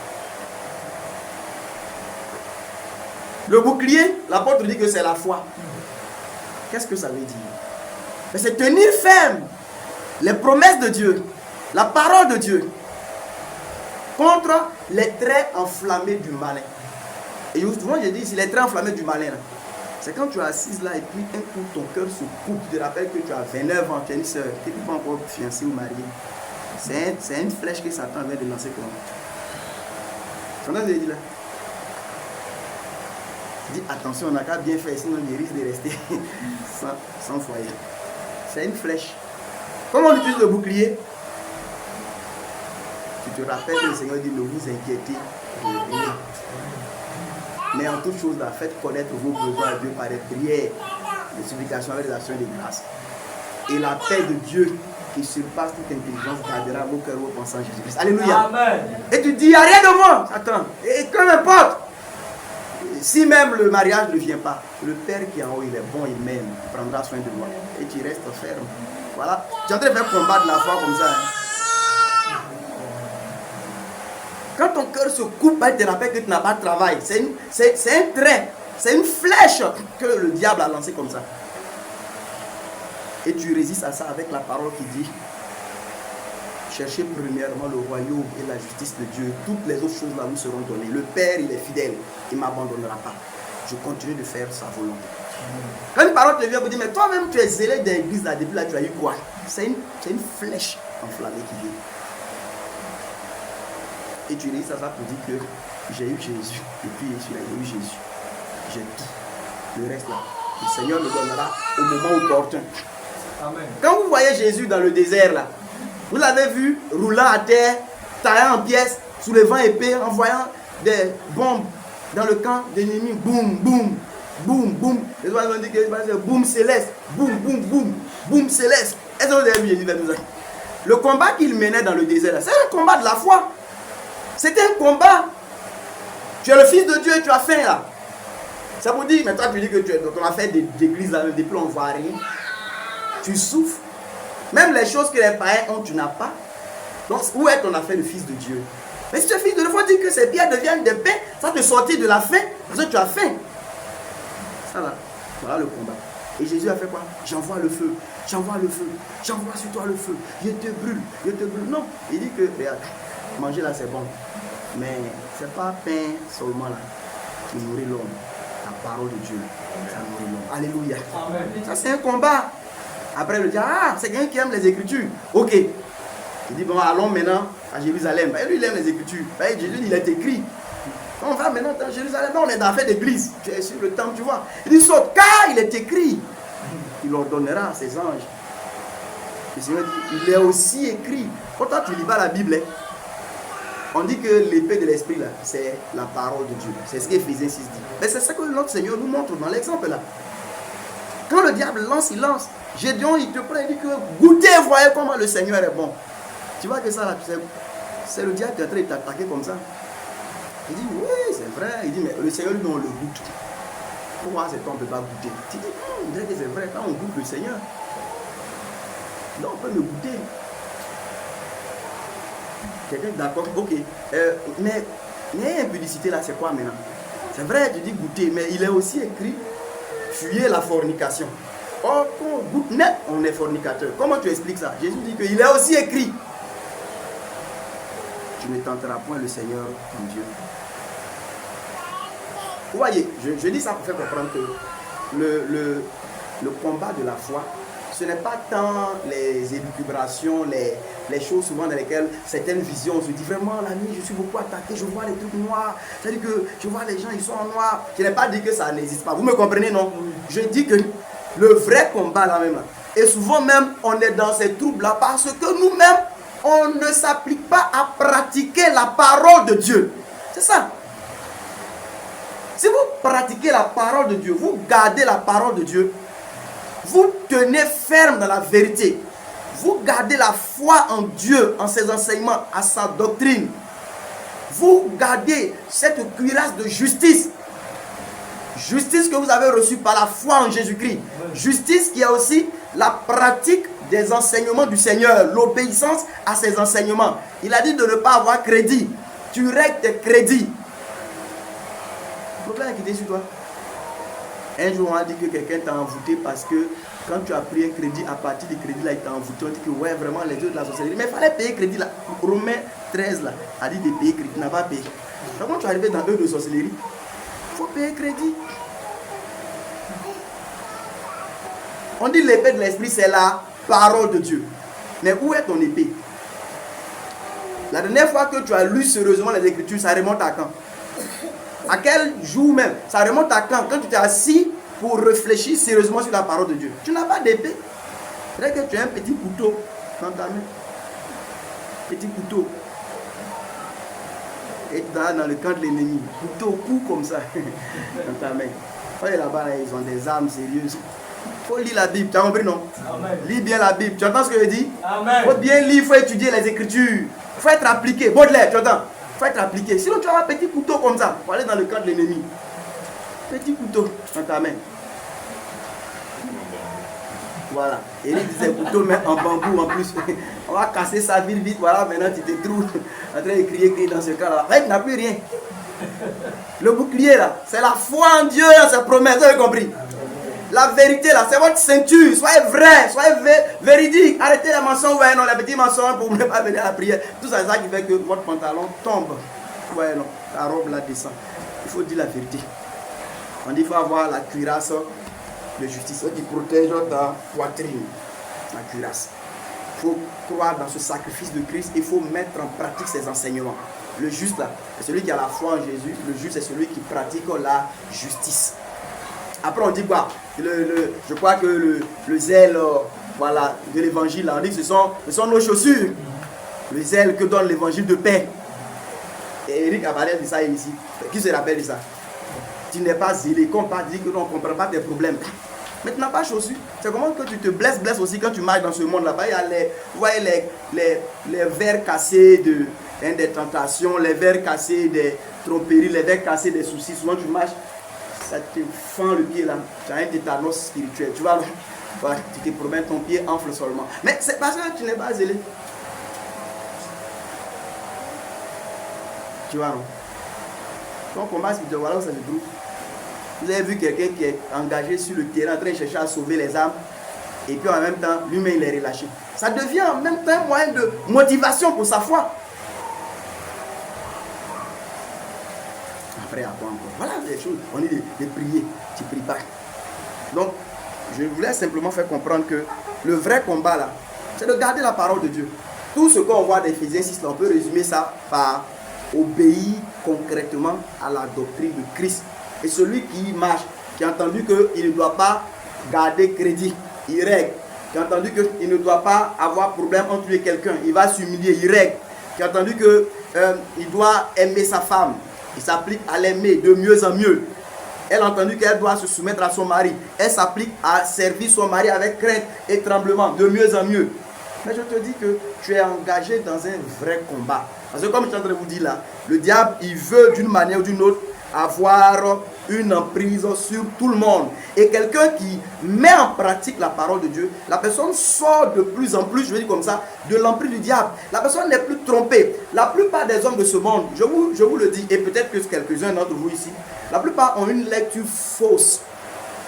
Le bouclier, l'apôtre dit que c'est la foi. Qu'est-ce que ça veut dire? Mais c'est tenir ferme les promesses de Dieu, la parole de Dieu, contre les traits enflammés du malin. Et souvent je dis ici, les traits enflammés du malin, c'est quand tu es assise là et puis un coup ton cœur se coupe. Tu te rappelles que tu as 29 ans, tu es une soeur, tu n'es pas encore fiancée ou mariée. C'est une flèche que Satan vient de lancer contre toi. Tu entends ce que je dis là? Tu dis attention, on n'a qu'à bien faire, sinon il risque de rester sans foyer. C'est une flèche. Comment on utilise le bouclier? Tu te rappelles que le Seigneur dit ne vous inquiétez de rien. Mais en toute chose, faites connaître vos besoins à Dieu par des prières, des supplications avec des actions de grâce. Et la paix de Dieu qui surpasse toute intelligence gardera vos cœurs, vos pensées en Jésus-Christ. Alléluia. Amen. Et tu dis, il n'y a rien de moi. Attends. Et peu importe. Si même le mariage ne vient pas, le Père qui est en haut, il est bon, il m'aime, il prendra soin de moi. Et tu restes ferme. Voilà. Tu es en train de faire combattre la foi comme ça. Hein. Quand ton cœur se coupe, il te rappelle que tu n'as pas de travail. C'est un trait, c'est une flèche que le diable a lancée comme ça. Et tu résistes à ça avec la parole qui dit: cherchez premièrement le royaume et la justice de Dieu. Toutes les autres choses là vous seront données. Le Père, il est fidèle. Il ne m'abandonnera pas. Je continue de faire sa volonté. Quand une parole te vient pour dire: mais toi-même tu es zélé de l'église là, depuis là tu as eu quoi? C'est une flèche enflammée qui vient. Et tu résistes à ça pour dire que j'ai eu Jésus. Et puis j'ai eu Jésus. J'ai tout. Le reste là, le Seigneur me donnera au moment opportun. Amen. Quand vous voyez Jésus dans le désert là, vous l'avez vu roulant à terre, taillant en pièces, soulevant épée, envoyant des bombes dans le camp d'ennemis. Boum, boum, boum, boum. Les oiseaux ont dit que c'est boum céleste, boum, boum, boum, boum céleste. Est-ce que vous avez vu Jésus dans tout ça? Le combat qu'il menait dans le désert là, c'est un combat de la foi. C'était un combat. Tu es le fils de Dieu et tu as faim là. Ça vous dit, mais toi tu dis que tu es dans ton affaire d'église là, depuis on ne voit rien. Tu souffres. Même les choses que les païens ont, tu n'as pas. Donc, où est ton affaire de fils de Dieu? Mais si tu es fils de Dieu, il faut dire que ces pierres deviennent des pains. Ça te sortit de la faim parce que tu as faim. Ça là, voilà le combat. Et Jésus a fait quoi? J'envoie le feu, j'envoie le feu, j'envoie sur toi le feu. Je te brûle, je te brûle. Non, il dit que, regarde, manger là c'est bon. Mais ce n'est pas pain seulement là qui nourrit l'homme. La parole de Dieu, ça nourrit l'homme. Alléluia. Amen. Ça c'est un combat. Après, il dit: ah, c'est quelqu'un qui aime les Écritures. Ok. Il dit: bon, allons maintenant à Jérusalem. Et lui, il aime les Écritures. Et Jésus, il est écrit. On va maintenant à Jérusalem. On est dans l'affaire d'église. Tu es sur le temple, tu vois. Il dit: saute, car il est écrit. Il ordonnera à ses anges. Le Seigneur dit: il est aussi écrit. Pourtant, tu lis pas la Bible. On dit que l'épée de l'esprit, là, c'est la parole de Dieu. C'est ce qu'Éphésiens 6 dit. Mais c'est ça que notre Seigneur nous montre dans l'exemple là. Quand le diable lance, il lance. Gédéon, il te prend, il dit que goûtez, voyez comment le Seigneur est bon. Tu vois que ça là, c'est le diable qui est en train de t'attaquer comme ça. Il dit: oui, c'est vrai. Il dit: mais le Seigneur, lui, on le goûte. Pourquoi c'est toi, on ne peut pas goûter? Tu dis: on dirait que c'est vrai, quand on goûte le Seigneur. Non, on peut le goûter. Quelqu'un d'accord? Ok. Mais l'impudicité là, c'est quoi maintenant? C'est vrai, tu dis goûter, mais il est aussi écrit: fuyez la fornication. Or, quand on goûte net, on est fornicateur. Comment tu expliques ça? Jésus dit qu'il est aussi écrit: tu ne tenteras point le Seigneur ton Dieu. Vous voyez, je dis ça pour faire comprendre que le combat de la foi, ce n'est pas tant les élucubrations, les choses souvent dans lesquelles certaines visions, on se dit vraiment la nuit, je suis beaucoup attaqué, je vois les trucs noirs, c'est-à-dire que je vois les gens, ils sont en noir. Je n'ai pas dit que ça n'existe pas. Vous me comprenez, non? Je dis que le vrai combat là même, et souvent même on est dans ces troubles là parce que nous-mêmes, on ne s'applique pas à pratiquer la parole de Dieu. C'est ça. Si vous pratiquez la parole de Dieu, vous gardez la parole de Dieu, vous tenez ferme dans la vérité, vous gardez la foi en Dieu, en ses enseignements, à sa doctrine, vous gardez cette cuirasse de justice, justice que vous avez reçue par la foi en Jésus-Christ, justice qui est aussi la pratique des enseignements du Seigneur, l'obéissance à ses enseignements. Il a dit de ne pas avoir crédit, tu règles tes crédits. Le problème est qu'il est sur toi. Un jour, on a dit que quelqu'un t'a envoûté parce que quand tu as pris un crédit, à partir du crédit là, il t'a envoûté. On dit que ouais, vraiment, les yeux de la sorcellerie. Mais il fallait payer crédit là. Romains 13 là, a dit de payer crédit. Tu n'as pas payé. Donc, quand tu es arrivé dans eux de sorcellerie, il faut payer crédit. On dit l'épée de l'esprit, c'est la parole de Dieu. Mais où est ton épée? La dernière fois que tu as lu sérieusement les Écritures, ça remonte à quand? À quel jour même? Ça remonte à quand? Quand tu t'es assis pour réfléchir sérieusement sur la parole de Dieu. Tu n'as pas d'épée. C'est que tu as un petit couteau dans ta main. Petit couteau. Et tu es dans le camp de l'ennemi. Couteau, coup comme ça. Dans ta main. Regardez là-bas, là, ils ont des armes sérieuses. Il faut lire la Bible. Tu as compris, non? Amen. Lis bien la Bible. Tu entends ce que je dis? Amen. Il faut bien lire, il faut étudier les Écritures. Il faut être appliqué. Baudelaire, tu entends? Il faut être appliqué. Sinon, tu vas avoir un petit couteau comme ça pour aller dans le camp de l'ennemi. Petit couteau dans ta main. Voilà. Et il disait couteau, mais en bambou en plus. On va casser ça vite, vite. Voilà, maintenant tu te trouves en train de crier dans ce cas-là. Tu n'as plus rien. Le bouclier là, c'est la foi en Dieu, ses promesses. Vous avez compris? La vérité là, c'est votre ceinture. Soyez vrai, soyez véridique. Arrêtez les mensonges, ouais, non, les petits mensonges pour ne pas venir à la prière. Tout ça, c'est ça qui fait que votre pantalon tombe. Ouais, non, ta robe là descend. Il faut dire la vérité. On dit qu'il faut avoir la cuirasse de justice qui protège ta poitrine. La cuirasse. Il faut croire dans ce sacrifice de Christ. Il faut mettre en pratique ses enseignements. Le juste là, c'est celui qui a la foi en Jésus. Le juste, c'est celui qui pratique la justice. Après, on dit quoi? Je crois que le zèle voilà, de l'évangile, on dit que ce sont nos chaussures. Le zèle que donne l'évangile de paix. Et Eric a parlé de ça ici. Qui se rappelle de ça? Tu n'es pas zélé, comme pas dit que l'on ne comprend pas tes problèmes. Mais tu n'as pas chaussures. C'est comment que tu te blesses aussi quand tu marches dans ce monde là-bas. Il y a vous voyez les verres cassés des tentations, les verres cassés des tromperies, les verres cassés des soucis. Souvent tu marches, ça te fend le pied là. Tu as un tétanos spirituel. Tu vois, voilà, tu te promènes, ton pied enfle seulement. Mais c'est parce que tu n'es pas zélé. Tu vois, non? Ton combat spirituel, voilà où ça se trouve. Vous avez vu quelqu'un qui est engagé sur le terrain en train de chercher à sauver les âmes et puis en même temps, lui-même il est relâché. Ça devient en même temps un moyen de motivation pour sa foi. Après, attends encore. Voilà les choses. On dit de prier. Tu ne pries pas. Donc, je voulais simplement faire comprendre que le vrai combat là, c'est de garder la parole de Dieu. Tout ce qu'on voit d'Éphésiens 6, on peut résumer ça par obéir concrètement à la doctrine de Christ. Et celui qui marche, qui a entendu qu'il ne doit pas garder crédit, il règle. Qui a entendu qu'il ne doit pas avoir problème entre lui et quelqu'un, il va s'humilier, il règle. Qui a entendu qu'il doit aimer sa femme, il s'applique à l'aimer de mieux en mieux. Elle a entendu qu'elle doit se soumettre à son mari, elle s'applique à servir son mari avec crainte et tremblement, de mieux en mieux. Mais je te dis que tu es engagé dans un vrai combat. Parce que comme je suis en train de vous dire là, le diable, il veut d'une manière ou d'une autre avoir une emprise sur tout le monde. Et quelqu'un qui met en pratique la parole de Dieu, la personne sort de plus en plus, je vais dire comme ça, de l'emprise du diable. La personne n'est plus trompée. La plupart des hommes de ce monde, je vous le dis, et peut-être que quelques-uns d'entre vous ici, la plupart ont une lecture fausse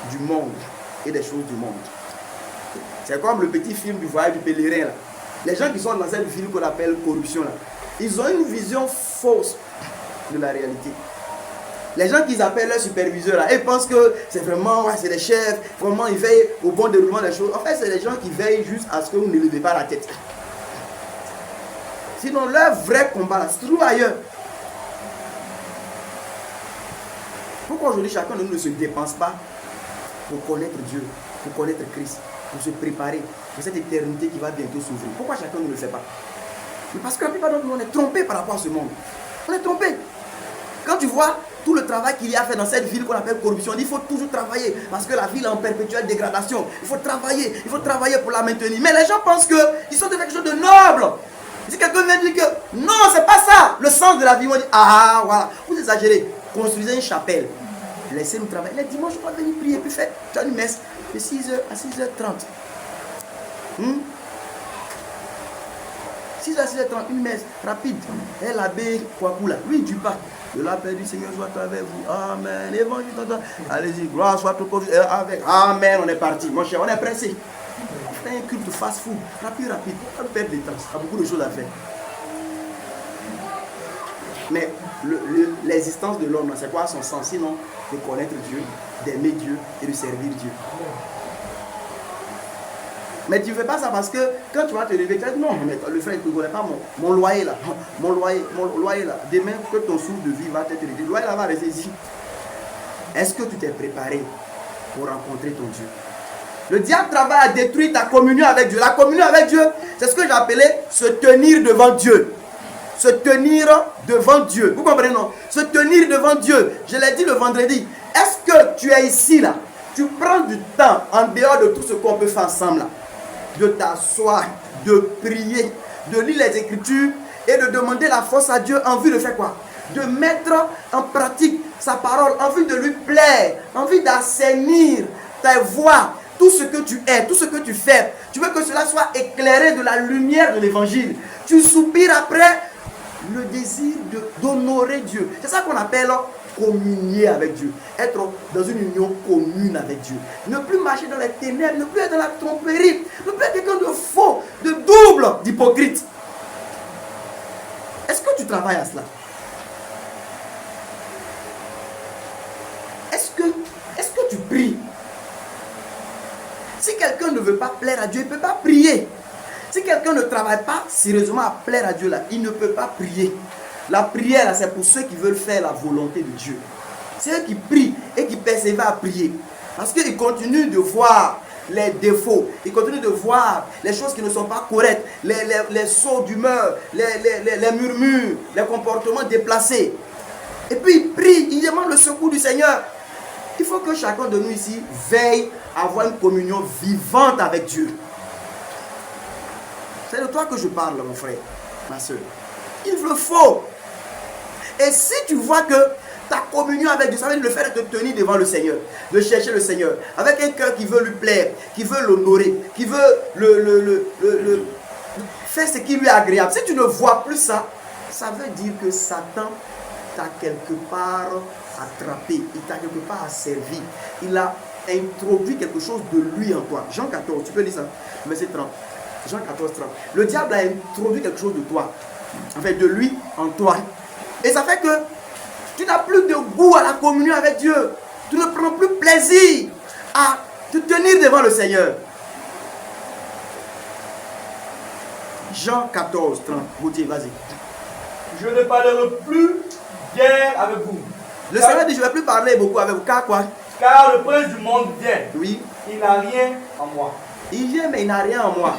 du monde et des choses du monde. C'est comme le petit film du voyage du pèlerin là. Les gens qui sont dans cette ville qu'on appelle corruption là, ils ont une vision fausse de la réalité. Les gens qu'ils appellent leurs superviseurs là, ils pensent que c'est vraiment, ouais, c'est les chefs, vraiment ils veillent au bon déroulement des choses. En fait, c'est les gens qui veillent juste à ce que vous ne levez pas la tête. Sinon, leur vrai combat là, se trouve ailleurs. Pourquoi aujourd'hui chacun de nous ne se dépense pas pour connaître Dieu, pour connaître Christ, pour se préparer pour cette éternité qui va bientôt s'ouvrir? Pourquoi chacun ne le fait pas? Mais parce que la plupart d'entre nous, on est trompés par rapport à ce monde. On est trompés. Quand tu vois tout le travail qu'il y a fait dans cette ville qu'on appelle corruption, il faut toujours travailler parce que la ville est en perpétuelle dégradation. Il faut travailler pour la maintenir. Mais les gens pensent qu'ils sont de quelque chose de noble. Si quelqu'un vient dire que non, c'est pas ça, le sens de la vie, on dit ah voilà, vous exagérez. Construisez une chapelle, laissez-nous travailler. Les dimanches, on va venir prier, puis faire une messe de 6h à 6h30. 6h à 6h30, une messe rapide. Et l'abbé Kwaku là, lui il ne dure pas. Que la paix du Seigneur soit avec vous. Amen. Évangile. Allez-y, gloire soit au Christ. Avec. Amen, on est parti. Mon cher, on est pressé. Fais un culte fast-food. Rapide. On va perdre du temps. Il y a beaucoup de choses à faire. Mais l'existence de l'homme, c'est quoi son sens? Sinon, de connaître Dieu, d'aimer Dieu et de servir Dieu. Mais tu ne fais pas ça parce que quand tu vas te lever, tu vas dire non, mais le frère, tu ne connais pas mon loyer là. Mon loyer là. Demain, que ton souffle de vie va être réduit. Le loyer là va rester ici. Est-ce que tu t'es préparé pour rencontrer ton Dieu? Le diable travaille à détruire ta communion avec Dieu. La communion avec Dieu, c'est ce que j'appelais se tenir devant Dieu. Se tenir devant Dieu. Vous comprenez, non? Se tenir devant Dieu. Je l'ai dit le vendredi. Est-ce que tu es ici là? Tu prends du temps en dehors de tout ce qu'on peut faire ensemble là, de t'asseoir, de prier, de lire les Écritures et de demander la force à Dieu en vue de faire quoi? De mettre en pratique sa parole, en vue de lui plaire, en vue d'assainir ta voix, tout ce que tu es, tout ce que tu fais. Tu veux que cela soit éclairé de la lumière de l'évangile. Tu soupires après le désir d'honorer Dieu. C'est ça qu'on appelle communier avec Dieu. Être dans une union commune avec Dieu. Ne plus marcher dans les ténèbres, ne plus être dans la tromperie, ne plus être quelqu'un de faux, de double, d'hypocrite. Est-ce que tu travailles à cela? Est-ce que tu pries? Si quelqu'un ne veut pas plaire à Dieu, il ne peut pas prier. Si quelqu'un ne travaille pas sérieusement à plaire à Dieu, là, il ne peut pas prier. La prière, c'est pour ceux qui veulent faire la volonté de Dieu. C'est eux qui prient et qui persévèrent à prier. Parce qu'ils continuent de voir les défauts. Ils continuent de voir les choses qui ne sont pas correctes. Les sauts d'humeur, les murmures, les comportements déplacés. Et puis ils prient, ils demandent le secours du Seigneur. Il faut que chacun de nous ici veille à avoir une communion vivante avec Dieu. C'est de toi que je parle, mon frère, ma soeur. Il le faut. Et si tu vois que ta communion avec Dieu, ça veut dire le fait de te tenir devant le Seigneur, de chercher le Seigneur, avec un cœur qui veut lui plaire, qui veut l'honorer, qui veut faire ce qui lui est agréable. Si tu ne vois plus ça, ça veut dire que Satan t'a quelque part attrapé, il t'a quelque part asservi. Il a introduit quelque chose de lui en toi. Jean 14, tu peux lire ça, verset 30. Jean 14, 30. Le diable a introduit quelque chose de toi, en fait de lui en toi. Et ça fait que tu n'as plus de goût à la communion avec Dieu. Tu ne prends plus plaisir à te tenir devant le Seigneur. Jean 14, 30. Gauthier, vas-y. Je ne parlerai plus guère avec vous. Le Seigneur dit, je ne vais plus parler beaucoup avec vous. Car quoi? Car le prince du monde vient. Oui. Il n'a rien en moi. Il vient, mais il n'a rien en moi.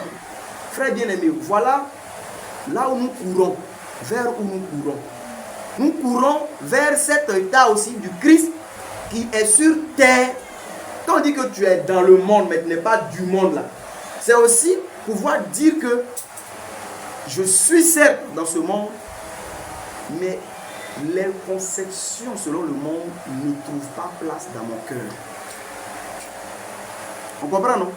Frère bien-aimé, voilà là où nous courons, vers où nous courons. Nous courons vers cet état aussi du Christ qui est sur terre. Quand on dit que tu es dans le monde, mais tu n'es pas du monde là, c'est aussi pouvoir dire que je suis certes dans ce monde, mais les conceptions selon le monde ne trouvent pas place dans mon cœur. On comprend, non?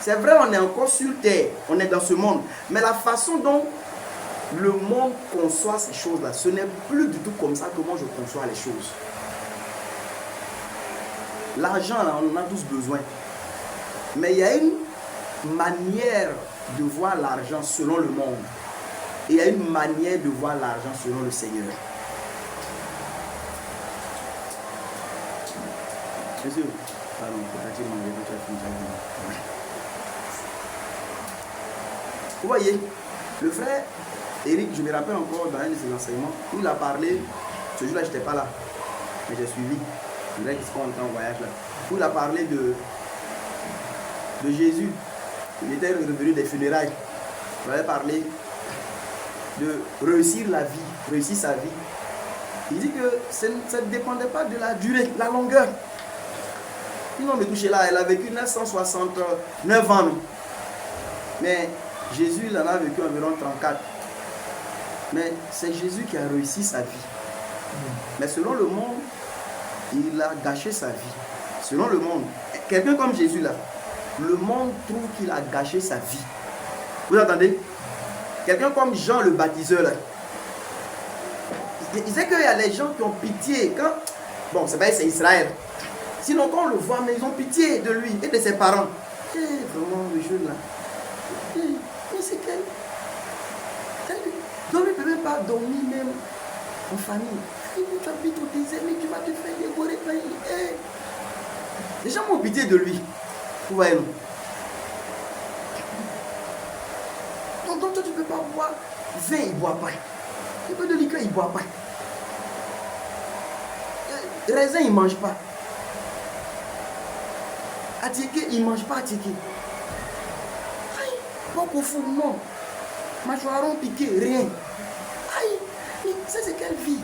C'est vrai, on est encore sur terre, on est dans ce monde, mais la façon dont le monde conçoit ces choses-là, ce n'est plus du tout comme ça que moi je conçois les choses. L'argent, là, on en a tous besoin. Mais il y a une manière de voir l'argent selon le monde. Et il y a une manière de voir l'argent selon le Seigneur. Monsieur, pardon, vous voyez, le frère Eric, je me rappelle encore dans un de ses enseignements, où il a parlé, ce jour-là je n'étais pas là, mais j'ai suivi, je dirais qu'ils sont en voyage là, où il a parlé de Jésus. Il était revenu des funérailles. Il avait parlé de réussir la vie, réussir sa vie. Il dit que ça ne dépendait pas de la durée, la longueur. Ils l'ont touché là, elle a vécu 969 ans. Mais Jésus, il en a vécu environ 34. Mais c'est Jésus qui a réussi sa vie. Mais selon le monde, il a gâché sa vie. Selon le monde, quelqu'un comme Jésus là, le monde trouve qu'il a gâché sa vie. Vous entendez? Quelqu'un comme Jean le baptiseur là, Il disait qu'il y a les gens qui ont pitié. Quand... Bon, c'est vrai, c'est Israël. Sinon, quand on le voit, mais ils ont pitié de lui et de ses parents. Vraiment, le jeune là. Mais c'est quel... Donc, il ne peut même pas dormir même en famille. Tu habites au désert, mais tu vas te faire dévorer. Les gens ont pitié de lui. Vous voyez, non? Donc, toi, tu ne peux pas boire vin, il ne boit pas. Un peu de liqueur, il ne boit pas. Raisin, il ne mange pas. Atiké, il ne mange pas atiké. Pas au fond, non. Mâchoiron piqué, rien. Aïe, mais ça c'est quelle vie?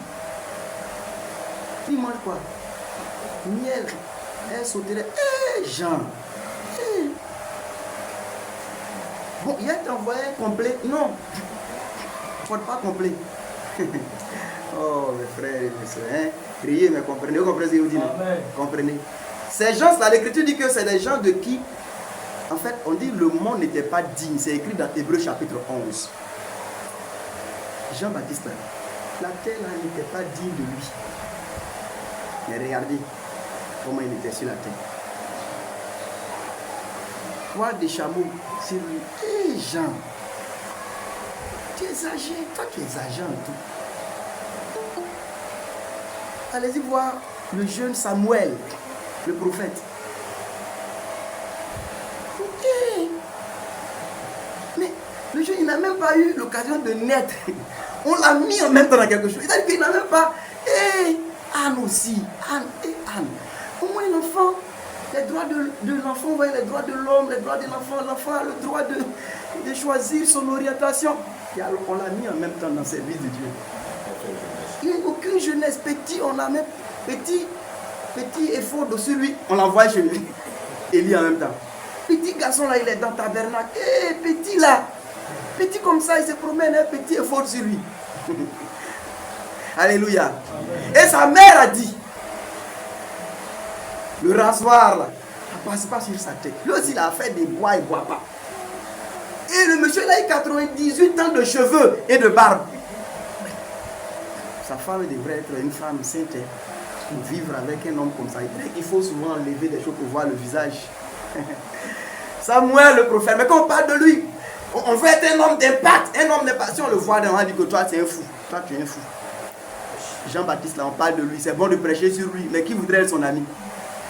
Il mange quoi? Miel. Elle sauterait. Jean. Bon, il a été envoyé complet. Non. Il ne faut pas complet. Oh, mes frères et mes soeurs. Priez, mais comprenez. Vous comprenez ce que je vous dis? Comprenez. Ces gens-là, l'Écriture dit que c'est des gens de qui, en fait, on dit le monde n'était pas digne. C'est écrit dans Hébreux chapitre 11. Jean-Baptiste, la terre là n'était pas digne de lui. Mais regardez comment il était sur la terre. Voir des chameaux sur lui. Hé Jean, tu exagères, toi tu exagères en tout. Allez-y voir le jeune Samuel, le prophète. Mais le jeune, il n'a même pas eu l'occasion de naître. On l'a mis en même temps dans quelque chose. Il a dit qu'il n'a même pas. Anne aussi. Anne. Au moins l'enfant, les droits de l'enfant, vous voyez, les droits de l'homme, les droits de l'enfant. L'enfant a le droit de choisir son orientation. Et alors on l'a mis en même temps dans le service de Dieu. Il n'y a aucune jeunesse. Petit, on a même petit effort dessus lui. On l'envoie chez lui. Élie en même temps. Petit garçon là, il est dans le tabernacle. Petit là. Petit comme ça, il se promène, un petit effort sur lui. Alléluia. Et sa mère a dit, le rasoir là, ne passe pas sur sa tête. Lui aussi, il a fait des bois, il ne boit pas. Et le monsieur là, il a 98 ans de cheveux et de barbe. Sa femme devrait être une femme sainte. Pour vivre avec un homme comme ça, il faut souvent enlever des choses pour voir le visage. Samuel le prophète, mais quand on parle de lui, on veut être un homme d'impact, un homme d'impact. Si on le voit devant, on dit que toi tu es un fou. Toi tu es un fou. Jean-Baptiste là, on parle de lui, c'est bon de prêcher sur lui, mais qui voudrait être son ami?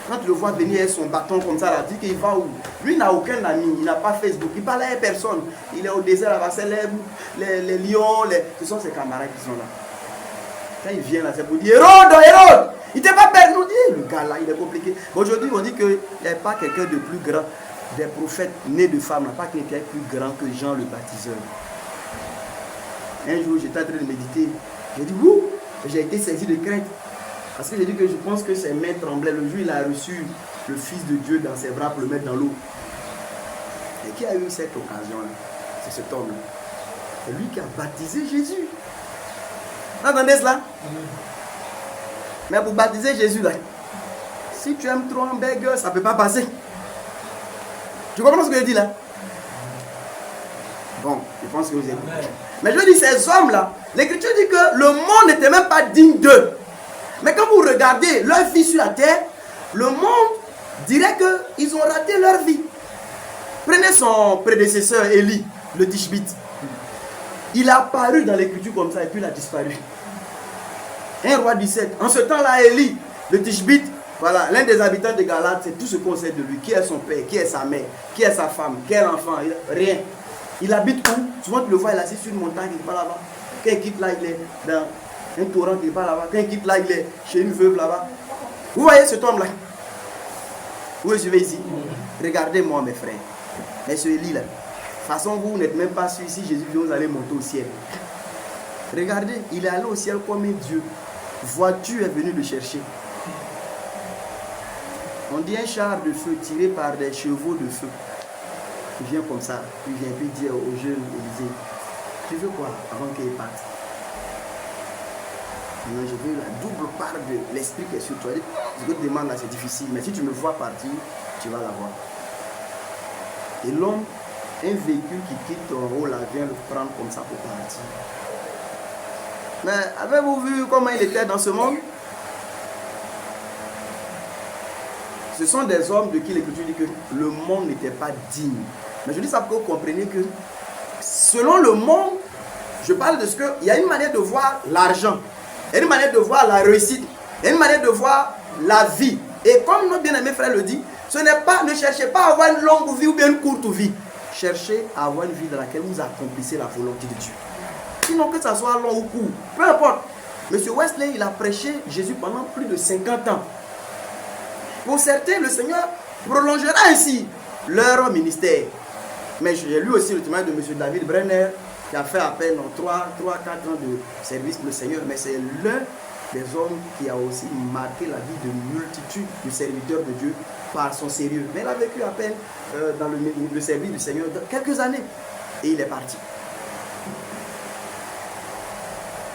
Quand tu le vois venir avec son bâton comme ça, là, tu dis qu'il va où? Lui n'a aucun ami, il n'a pas Facebook, il parle à personne. Il est au désert là-bas, c'est les lions, ce sont ses camarades qui sont là. Quand il vient là, c'est pour dire Hérode! Il n'était pas père, nous dit, le gars là, il est compliqué. Aujourd'hui, on dit qu'il n'y a pas quelqu'un de plus grand, des prophètes nés de femmes, pas quelqu'un plus grand que Jean le baptiseur. Un jour, j'étais en train de méditer, j'ai dit, ouh, j'ai été saisi de crainte. Parce que j'ai dit que je pense que ses mains tremblaient. Le jour, il a reçu le Fils de Dieu dans ses bras pour le mettre dans l'eau. Et qui a eu cette occasion-là? C'est cet homme-là. C'est lui qui a baptisé Jésus. Vous entendez cela? Mais pour baptiser Jésus là, si tu aimes trop un burger, ça ne peut pas passer. Tu comprends ce que je dis là? Bon, je pense que vous êtes. Mais je dis, ces hommes là, l'Écriture dit que le monde n'était même pas digne d'eux. Mais quand vous regardez leur vie sur la terre, le monde dirait qu'ils ont raté leur vie. Prenez son prédécesseur Élie, le Tishbite. Il a apparu dans l'Écriture comme ça et puis il a disparu. Un roi 17. En ce temps-là, Élie, le Tishbite, voilà, l'un des habitants de Galate, c'est tout ce qu'on sait de lui. Qui est son père, qui est sa mère, qui est sa femme, quel enfant, rien. Il habite où? Souvent tu le vois, il est assis sur une montagne, il n'est pas là-bas. Quand il quitte là, il est dans un torrent qui n'est pas là-bas. Quand il quitte là, il est chez une veuve là-bas. Vous voyez cet homme-là? Vous me suivez ici? Regardez-moi mes frères. Mais ce Élie là, de toute façon vous n'êtes même pas sûr si Jésus vient, vous allez monter au ciel. Regardez, il est allé au ciel comme un Dieu. Voiture est venue le chercher. On dit un char de feu tiré par des chevaux de feu. Il vient comme ça, il vient puis dire au jeune Élisée, tu veux quoi avant qu'il parte? Non, je veux la double part de l'esprit qui est sur toi. Ce que tu demandes là, c'est difficile, mais si tu me vois partir, tu vas l'avoir. Et l'homme, un véhicule qui quitte ton haut là, vient le prendre comme ça pour partir. Mais avez-vous vu comment il était dans ce monde? Ce sont des hommes de qui l'Écriture dit que le monde n'était pas digne. Mais je dis ça pour que vous compreniez que selon le monde, je parle de ce que il y a une manière de voir l'argent, il y a une manière de voir la réussite, il y a une manière de voir la vie. Et comme notre bien-aimé frère le dit, ce n'est pas, ne cherchez pas à avoir une longue vie ou bien une courte vie. Cherchez à avoir une vie dans laquelle vous accomplissez la volonté de Dieu. Sinon que ça soit long ou court, peu importe. Monsieur Wesley, il a prêché Jésus pendant plus de 50 ans. Pour certains, le Seigneur prolongera ainsi leur ministère. Mais j'ai lu aussi le témoignage de M. David Brenner, qui a fait à peine 3-4 ans de service pour le Seigneur. Mais c'est l'un des hommes qui a aussi marqué la vie de multitudes de serviteurs de Dieu par son sérieux. Mais il a vécu à peine dans le service du Seigneur quelques années. Et il est parti.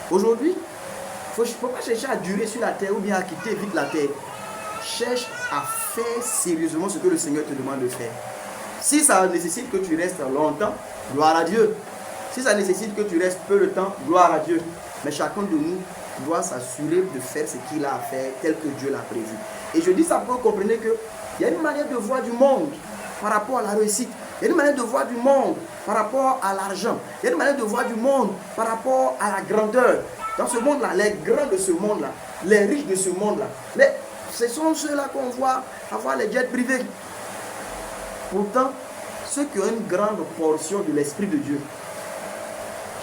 Aujourd'hui, il ne faut pas chercher à durer sur la terre ou bien à quitter vite la terre. Cherche à faire sérieusement ce que le Seigneur te demande de faire. Si ça nécessite que tu restes longtemps, gloire à Dieu. Si ça nécessite que tu restes peu de temps, gloire à Dieu. Mais chacun de nous doit s'assurer de faire ce qu'il a à faire tel que Dieu l'a prévu. Et je dis ça pour que vous compreniez qu'il y a une manière de voir du monde par rapport à la réussite. Il y a une manière de voir du monde par rapport à l'argent. Il y a une manière de voir du monde par rapport à la grandeur. Dans ce monde-là, les grands de ce monde-là, les riches de ce monde-là, ce sont ceux-là qu'on voit avoir les jets privés. Pourtant, ceux qui ont une grande portion de l'Esprit de Dieu,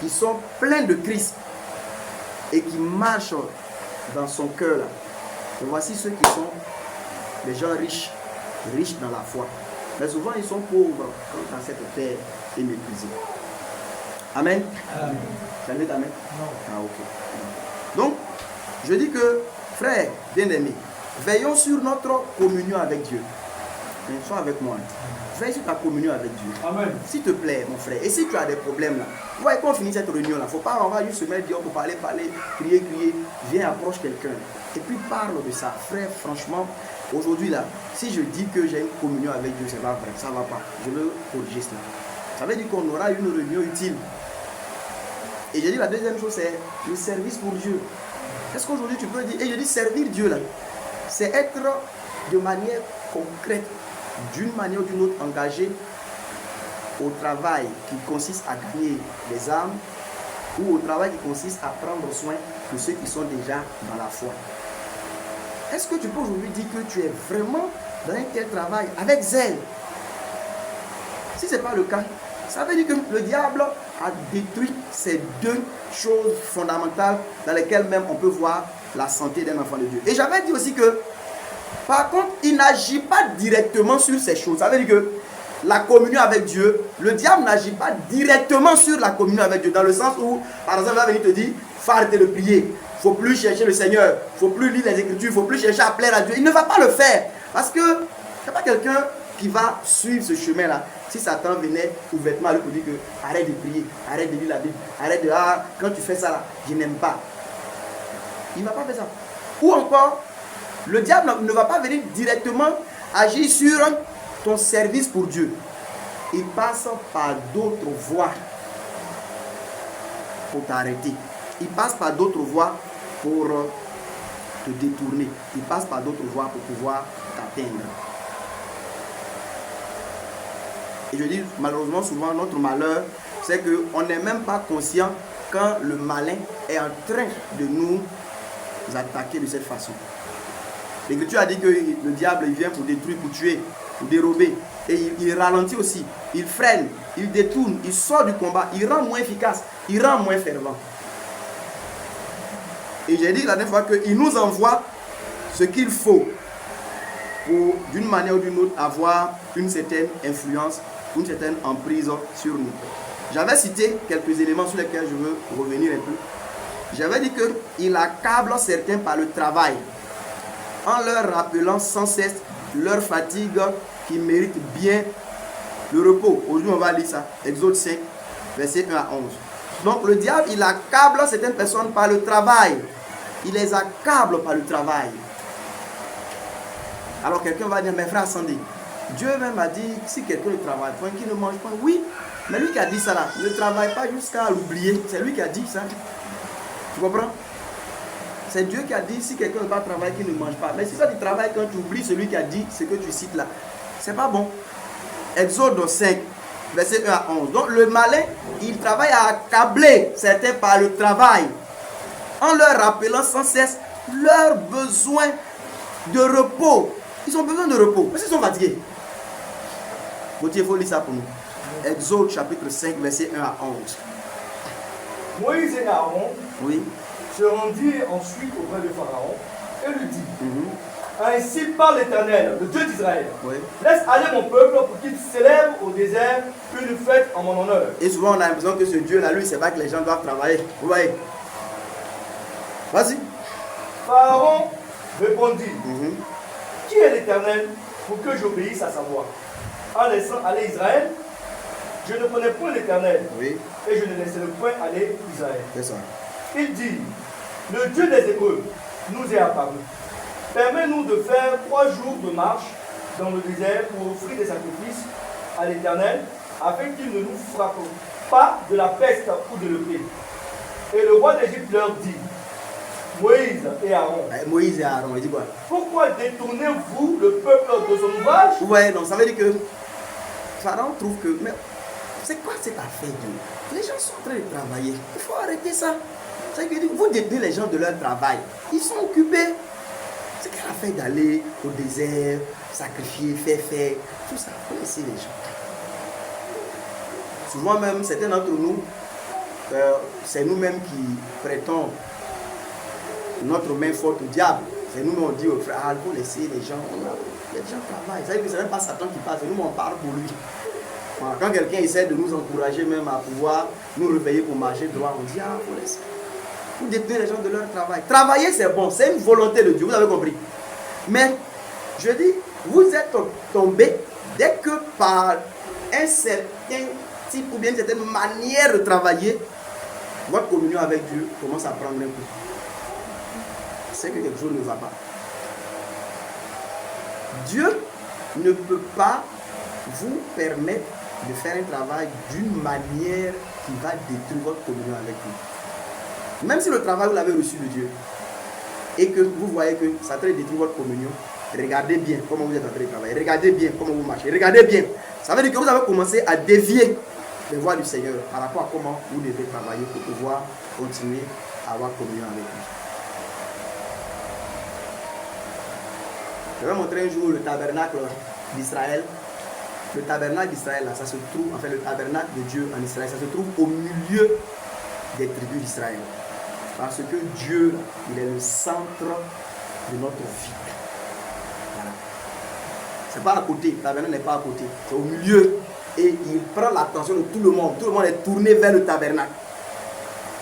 qui sont pleins de Christ et qui marchent dans son cœur, là, voici ceux qui sont les gens riches, riches dans la foi. Mais souvent, ils sont pauvres quand cette terre est méprisée. Amen. Amen. Ça dit amen? Non. Ah, ok. Donc, je dis que, frères bien-aimés, veillons sur notre communion avec Dieu. Sois avec moi. Veille sur ta communion avec Dieu. Amen. S'il te plaît, mon frère. Et si tu as des problèmes là, ouais, quand on finit cette réunion là, il ne faut pas avoir juste se mettre dehors pour parler, crier. Viens, approche quelqu'un. Et puis parle de ça. Frère, franchement, aujourd'hui là, si je dis que j'ai une communion avec Dieu, c'est pas vrai, ça ne va pas. Je veux corriger cela. Ça veut dire qu'on aura une réunion utile. Et j'ai dit la deuxième chose, c'est le service pour Dieu. Est-ce qu'aujourd'hui tu peux dire, et je dis servir Dieu là, c'est être de manière concrète, d'une manière ou d'une autre engagé au travail qui consiste à gagner des âmes ou au travail qui consiste à prendre soin de ceux qui sont déjà dans la foi. Est-ce que tu peux aujourd'hui dire que tu es vraiment dans un tel travail avec zèle? Si ce n'est pas le cas, ça veut dire que le diable a détruit ces deux choses fondamentales dans lesquelles même on peut voir la santé d'un enfant de Dieu. Et j'avais dit aussi que, par contre, il n'agit pas directement sur ces choses. Ça veut dire que la communion avec Dieu, le diable n'agit pas directement sur la communion avec Dieu, dans le sens où, par exemple, il va venir te dire, faut arrêter de prier, il ne faut plus chercher le Seigneur, il ne faut plus lire les Écritures, il ne faut plus chercher à plaire à Dieu. Il ne va pas le faire, parce que il n'y a pas quelqu'un qui va suivre ce chemin-là. Si Satan venait ouvertement à lui pour dire que arrête de prier, arrête de lire la Bible, arrête de quand tu fais ça là, je n'aime pas. Il ne va pas faire ça. Ou encore, le diable ne va pas venir directement agir sur ton service pour Dieu. Il passe par d'autres voies pour t'arrêter. Il passe par d'autres voies pour te détourner. Il passe par d'autres voies pour pouvoir t'atteindre. Et je dis, malheureusement, souvent, notre malheur, c'est qu'on n'est même pas conscient quand le malin est en train de nous attaquer de cette façon. L'Écriture a dit que le diable il vient pour détruire, pour tuer, pour dérober. Et il ralentit aussi, il freine, il détourne, il sort du combat, il rend moins efficace, il rend moins fervent. Et j'ai dit la dernière fois qu'il nous envoie ce qu'il faut pour, d'une manière ou d'une autre, avoir une certaine influence, une certaine emprise sur nous. J'avais cité quelques éléments sur lesquels je veux revenir un peu. J'avais dit qu'il accable certains par le travail, en leur rappelant sans cesse leur fatigue qui mérite bien le repos. Aujourd'hui, on va lire ça. Exode 5, versets 1 à 11. Donc, le diable, il accable certaines personnes par le travail. Il les accable par le travail. Alors, quelqu'un va dire, mes frères, attendez. Dieu même a dit, si quelqu'un ne travaille pas, qu'il ne mange pas. Oui, mais lui qui a dit ça là, ne travaille pas jusqu'à l'oublier. C'est lui qui a dit ça. Tu comprends? C'est Dieu qui a dit si quelqu'un ne va pas travailler, qu'il ne mange pas. Mais si toi tu travailles quand tu oublies celui qui a dit ce que tu cites là, c'est pas bon. Exode 5, verset 1 à 11. Donc le malin, il travaille à accabler certains par le travail, en leur rappelant sans cesse leurs besoins de repos. Ils ont besoin de repos, parce qu'ils sont fatigués. Gauthier, il faut lire ça pour nous. Exode chapitre 5, verset 1 à 11. Moïse et Aaron Oui. se rendirent ensuite auprès de Pharaon et lui dit, ainsi parle l'Éternel, le Dieu d'Israël. Oui. Laisse aller mon peuple pour qu'il célèbre au désert une fête en mon honneur. Et souvent on a l'impression que ce Dieu-là, lui, c'est pas que les gens doivent travailler. Vous voyez? Vas-y. Pharaon répondit, qui est l'Éternel pour que j'obéisse à sa voix? En laissant aller Israël, je ne connais point l'Éternel, Oui, et je ne laisserai point aller Israël. c'est ça. Il dit, le Dieu des Hébreux nous est apparu. Permets-nous de faire 3 jours de marche dans le désert pour offrir des sacrifices à l'Éternel, afin qu'il ne nous frappe pas de la peste ou de l'épée. Et le roi d'Égypte leur dit, Moïse et Aaron, Moïse et Aaron, il dit quoi? pourquoi détournez-vous le peuple de son ouvrage? Vous voyez, donc ça veut dire que Pharaon trouve que, mais c'est quoi cette affaire de... Les gens sont en train de travailler. Il faut arrêter ça. Ça veut dire, vous détenez les gens de leur travail. Ils sont occupés. C'est quelle affaire d'aller au désert, sacrifier, faire, tout ça. Il faut laisser les gens. Souvent même, certains d'entre nous, c'est nous-mêmes qui prêtons notre main forte au diable. C'est nous-mêmes on dit aux frères, il faut laisser les gens. Les gens travaillent. Ça veut dire que ce n'est même pas Satan qui passe, c'est nous on parle pour lui. Voilà. Quand quelqu'un essaie de nous encourager même à pouvoir nous réveiller pour marcher droit, on dit, il faut laisser. Vous détenez les gens de leur travail. Travailler, c'est bon, c'est une volonté de Dieu, vous avez compris. Mais, je dis, vous êtes tombé dès que par un certain type ou bien une certaine manière de travailler, votre communion avec Dieu commence à prendre un coup. C'est que quelque chose ne va pas. Dieu ne peut pas vous permettre de faire un travail d'une manière qui va détruire votre communion avec lui. Même si le travail vous l'avez reçu de Dieu et que vous voyez que ça traite de détruire votre communion, regardez bien comment vous êtes en train de travailler, regardez bien comment vous marchez, regardez bien. Ça veut dire que vous avez commencé à dévier les voies du Seigneur par rapport à comment vous devez travailler pour pouvoir continuer à avoir communion avec lui. Je vais montrer un jour le tabernacle d'Israël. Le tabernacle d'Israël, ça se trouve, enfin le tabernacle de Dieu en Israël, ça se trouve au milieu des tribus d'Israël. Parce que Dieu, il est le centre de notre vie. Voilà. C'est pas à côté, le tabernacle n'est pas à côté, c'est au milieu. Et il prend l'attention de tout le monde. Tout le monde est tourné vers le tabernacle.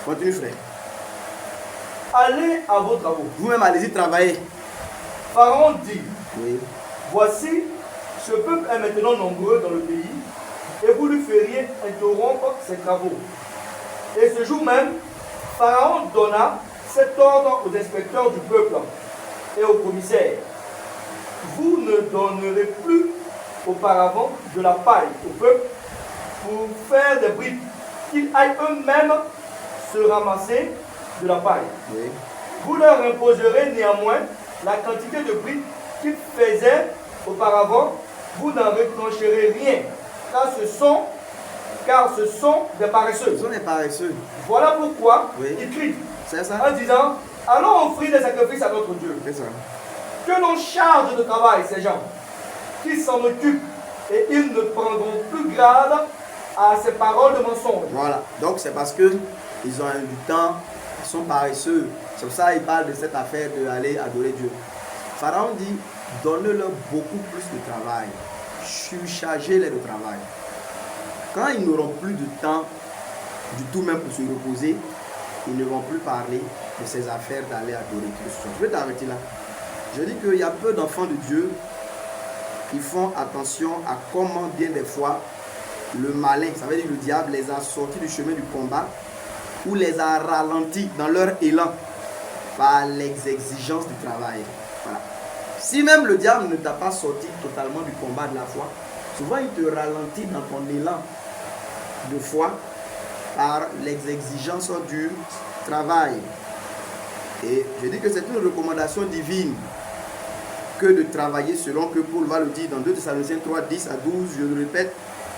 Continue, frère. Allez à vos travaux. Vous-même, allez-y travailler. Pharaon dit, Oui. voici, ce peuple est maintenant nombreux dans le pays, et vous lui feriez interrompre ses travaux. Et ce jour même, Pharaon donna cet ordre aux inspecteurs du peuple et aux commissaires. Vous ne donnerez plus auparavant de la paille au peuple pour faire des briques, qu'ils aillent eux-mêmes se ramasser de la paille. Oui. Vous leur imposerez néanmoins la quantité de briques qu'ils faisaient auparavant. Vous n'en retrancherez rien, car ce sont des paresseux. Ils sont des paresseux. Voilà pourquoi Oui. ils crient C'est ça? en disant, allons offrir des sacrifices à notre Dieu. C'est ça. Que l'on charge de travail ces gens, qu'ils s'en occupent, et ils ne prendront plus garde à ces paroles de mensonge. Voilà. Donc c'est parce que ils ont du temps, ils sont paresseux. C'est pour ça qu'ils parlent de cette affaire d'aller adorer Dieu. Pharaon dit, donnez-leur beaucoup plus de travail. Surchargez-les de travail. Quand ils n'auront plus de temps du tout même pour se reposer, ils ne vont plus parler de ces affaires d'aller adorer Dieu. Je vais t'arrêter là. Je dis qu'il y a peu d'enfants de Dieu qui font attention à comment bien des fois le malin, ça veut dire le diable, les a sortis du chemin du combat ou les a ralentis dans leur élan par les exigences du travail. Voilà. Si même le diable ne t'a pas sorti totalement du combat de la foi, souvent il te ralentit dans ton élan de foi par les exigences du travaille. Et je dis que c'est une recommandation divine que de travailler selon que Paul va le dire dans 2 Thessaloniciens 3, 10 à 12, je le répète,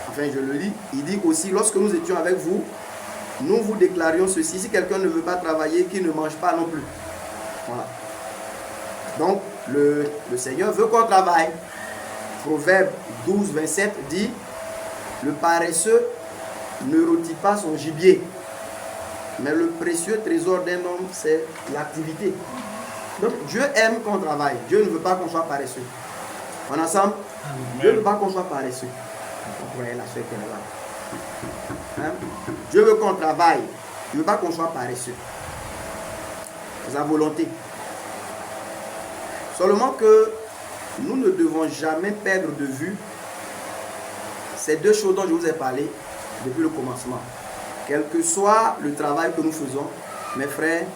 enfin je le lis, il dit aussi, lorsque nous étions avec vous, nous vous déclarions ceci, si quelqu'un ne veut pas travailler, qu'il ne mange pas non plus. Voilà. Donc, le Seigneur veut qu'on travaille. Proverbe 12, 27 dit, le paresseux ne rôtit pas son gibier, mais le précieux trésor d'un homme, c'est l'activité. Donc, Dieu aime qu'on travaille. Dieu ne veut pas qu'on soit paresseux. On est ensemble? Dieu ne veut pas qu'on soit paresseux. Vous voyez la soeur qui est là. Hein? Dieu veut qu'on travaille. Il ne veut pas qu'on soit paresseux. C'est sa volonté. Seulement que nous ne devons jamais perdre de vue ces deux choses dont je vous ai parlé depuis le commencement. Quel que soit le travail que nous faisons, mes frères,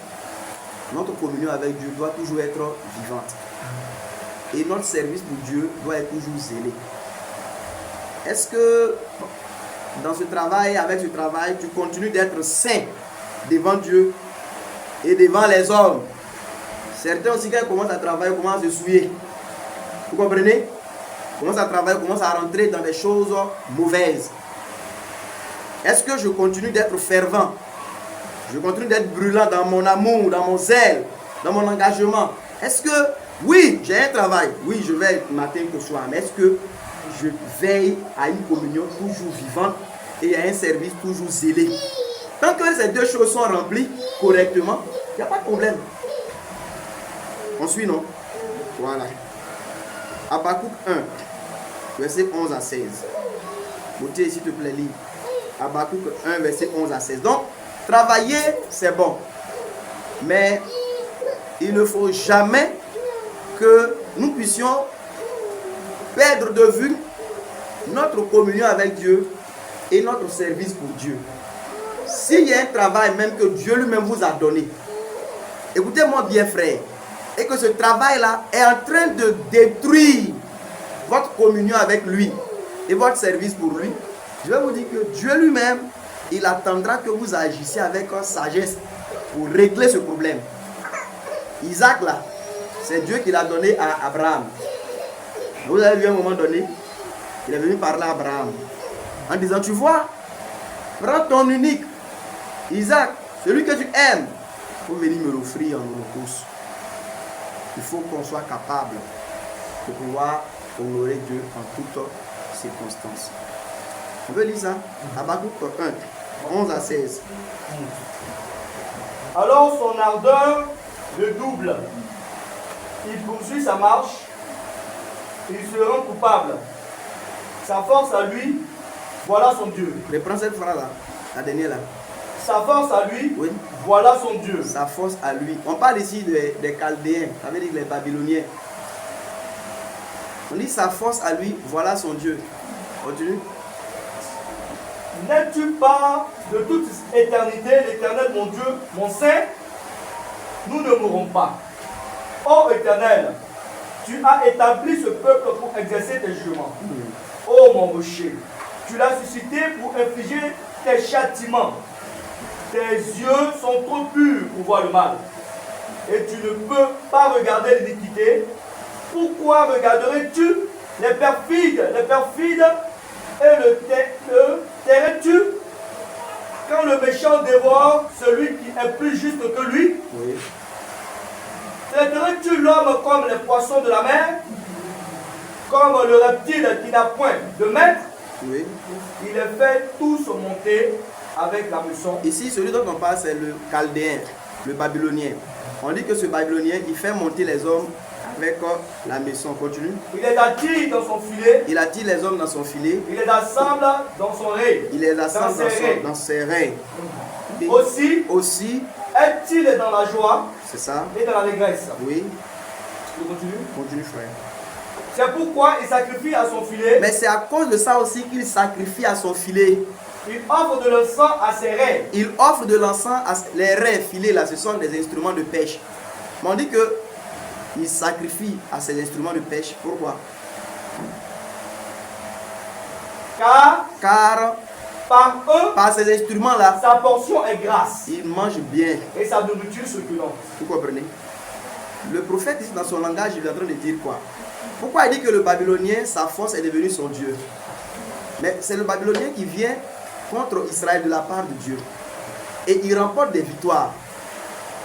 notre communion avec Dieu doit toujours être vivante. Et notre service pour Dieu doit être toujours zélé. Est-ce que dans ce travail, avec ce travail, tu continues d'être saint devant Dieu et devant les hommes? Certains aussi, quand ils commencent à travailler, commencent à se souiller. Vous comprenez? Ils commencent à travailler, commencent à rentrer dans des choses mauvaises. Est-ce que je continue d'être fervent? Je continue d'être brûlant dans mon amour, dans mon zèle, dans mon engagement? Est-ce que, oui, j'ai un travail, oui, je vais matin que soir, mais est-ce que je veille à une communion toujours vivante et à un service toujours zélé? Tant que ces deux choses sont remplies correctement, il n'y a pas de problème. On suit, non? Voilà. Habakkuk 1, verset 11 à 16. Moutier, s'il te plaît, lis. Habakkuk 1, verset 11 à 16. Donc, travailler, c'est bon. Mais il ne faut jamais que nous puissions perdre de vue notre communion avec Dieu et notre service pour Dieu. S'il y a un travail même que Dieu lui-même vous a donné, écoutez-moi bien, frère, et que ce travail-là est en train de détruire votre communion avec lui et votre service pour lui, je vais vous dire que Dieu lui-même, il attendra que vous agissiez avec sagesse pour régler ce problème. Isaac, là, c'est Dieu qui l'a donné à Abraham. Vous avez vu à un moment donné, il est venu parler à Abraham en disant, tu vois, prends ton unique, Isaac, celui que tu aimes, pour venir me l'offrir en holocauste. Il faut qu'on soit capable de pouvoir honorer Dieu en toutes circonstances. On veut lire ça? Habakkuk 1, 11 à 16. Alors son ardeur le double. Il poursuit sa marche. Il se rend coupable. Sa force à lui, voilà son Dieu. Reprends cette phrase-là, la dernière là. Sa force à lui, oui. Voilà son Dieu. Sa force à lui. On parle ici des Chaldéens, ça veut dire les Babyloniens. On dit sa force à lui, voilà son Dieu. Continue. N'es-tu pas de toute éternité l'Éternel mon Dieu, mon Saint? Nous ne mourrons pas. Ô Éternel, tu as établi ce peuple pour exercer tes jugements. Ô mon Moshe, tu l'as suscité pour infliger tes châtiments. Tes yeux sont trop purs pour voir le mal. Et tu ne peux pas regarder l'iniquité. Pourquoi regarderais-tu les perfides et le tairais-tu quand le méchant dévore celui qui est plus juste que lui? Oui. Traiterais-tu l'homme comme les poissons de la mer, comme le reptile qui n'a point de maître? Oui. Il est fait tous monter avec la mousson. Ici, celui dont on parle, c'est le Chaldéen, le Babylonien. On dit que ce Babylonien, il fait monter les hommes avec la maison. Continue. Il les attire dans son filet. Il attire les hommes dans son filet. Il les assemble dans son ré. Il les assemble dans ses reins. Aussi est-il dans la joie. C'est ça. Et dans l'allégresse. Oui. Je continue. Continue, frère. C'est pourquoi il sacrifie à son filet. Mais c'est à cause de ça aussi qu'il sacrifie à son filet. Il offre de l'encens à ses reins. Il offre de l'encens à les reins. Filets là, ce sont des instruments de pêche. Mais on dit que il sacrifie à ses instruments de pêche. Pourquoi? Car Par eux, par ces instruments-là, sa portion est grasse il mange bien. et sa nourriture succulente. Vous comprenez? Le prophète ici dans son langage, il est en train de dire quoi? Pourquoi il dit que le Babylonien, sa force est devenue son Dieu? Mais c'est le Babylonien qui vient contre Israël de la part de Dieu. Et il remporte des victoires.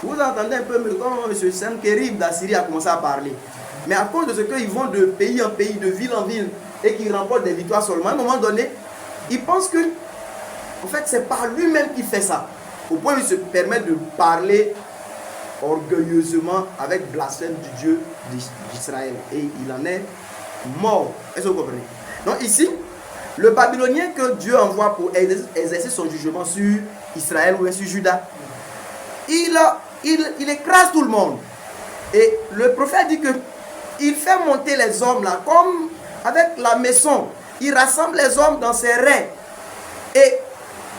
Vous entendez un peu quand M. Sennacherib d'Assyrie a commencé à parler. Mais à cause de ce qu'ils vont de pays en pays, de ville en ville, et qu'ils remportent des victoires seulement, à un moment donné, il pense que, en fait, c'est par lui-même qu'il fait ça. Au point où il se permet de parler orgueilleusement avec blasphème du Dieu d'Israël. Et il en est mort. Est-ce que vous comprenez? Donc ici, le Babylonien que Dieu envoie pour exercer son jugement sur Israël ou sur Juda, il écrase tout le monde. Et le prophète dit que il fait monter les hommes là, comme avec la maison. Il rassemble les hommes dans ses reins. Et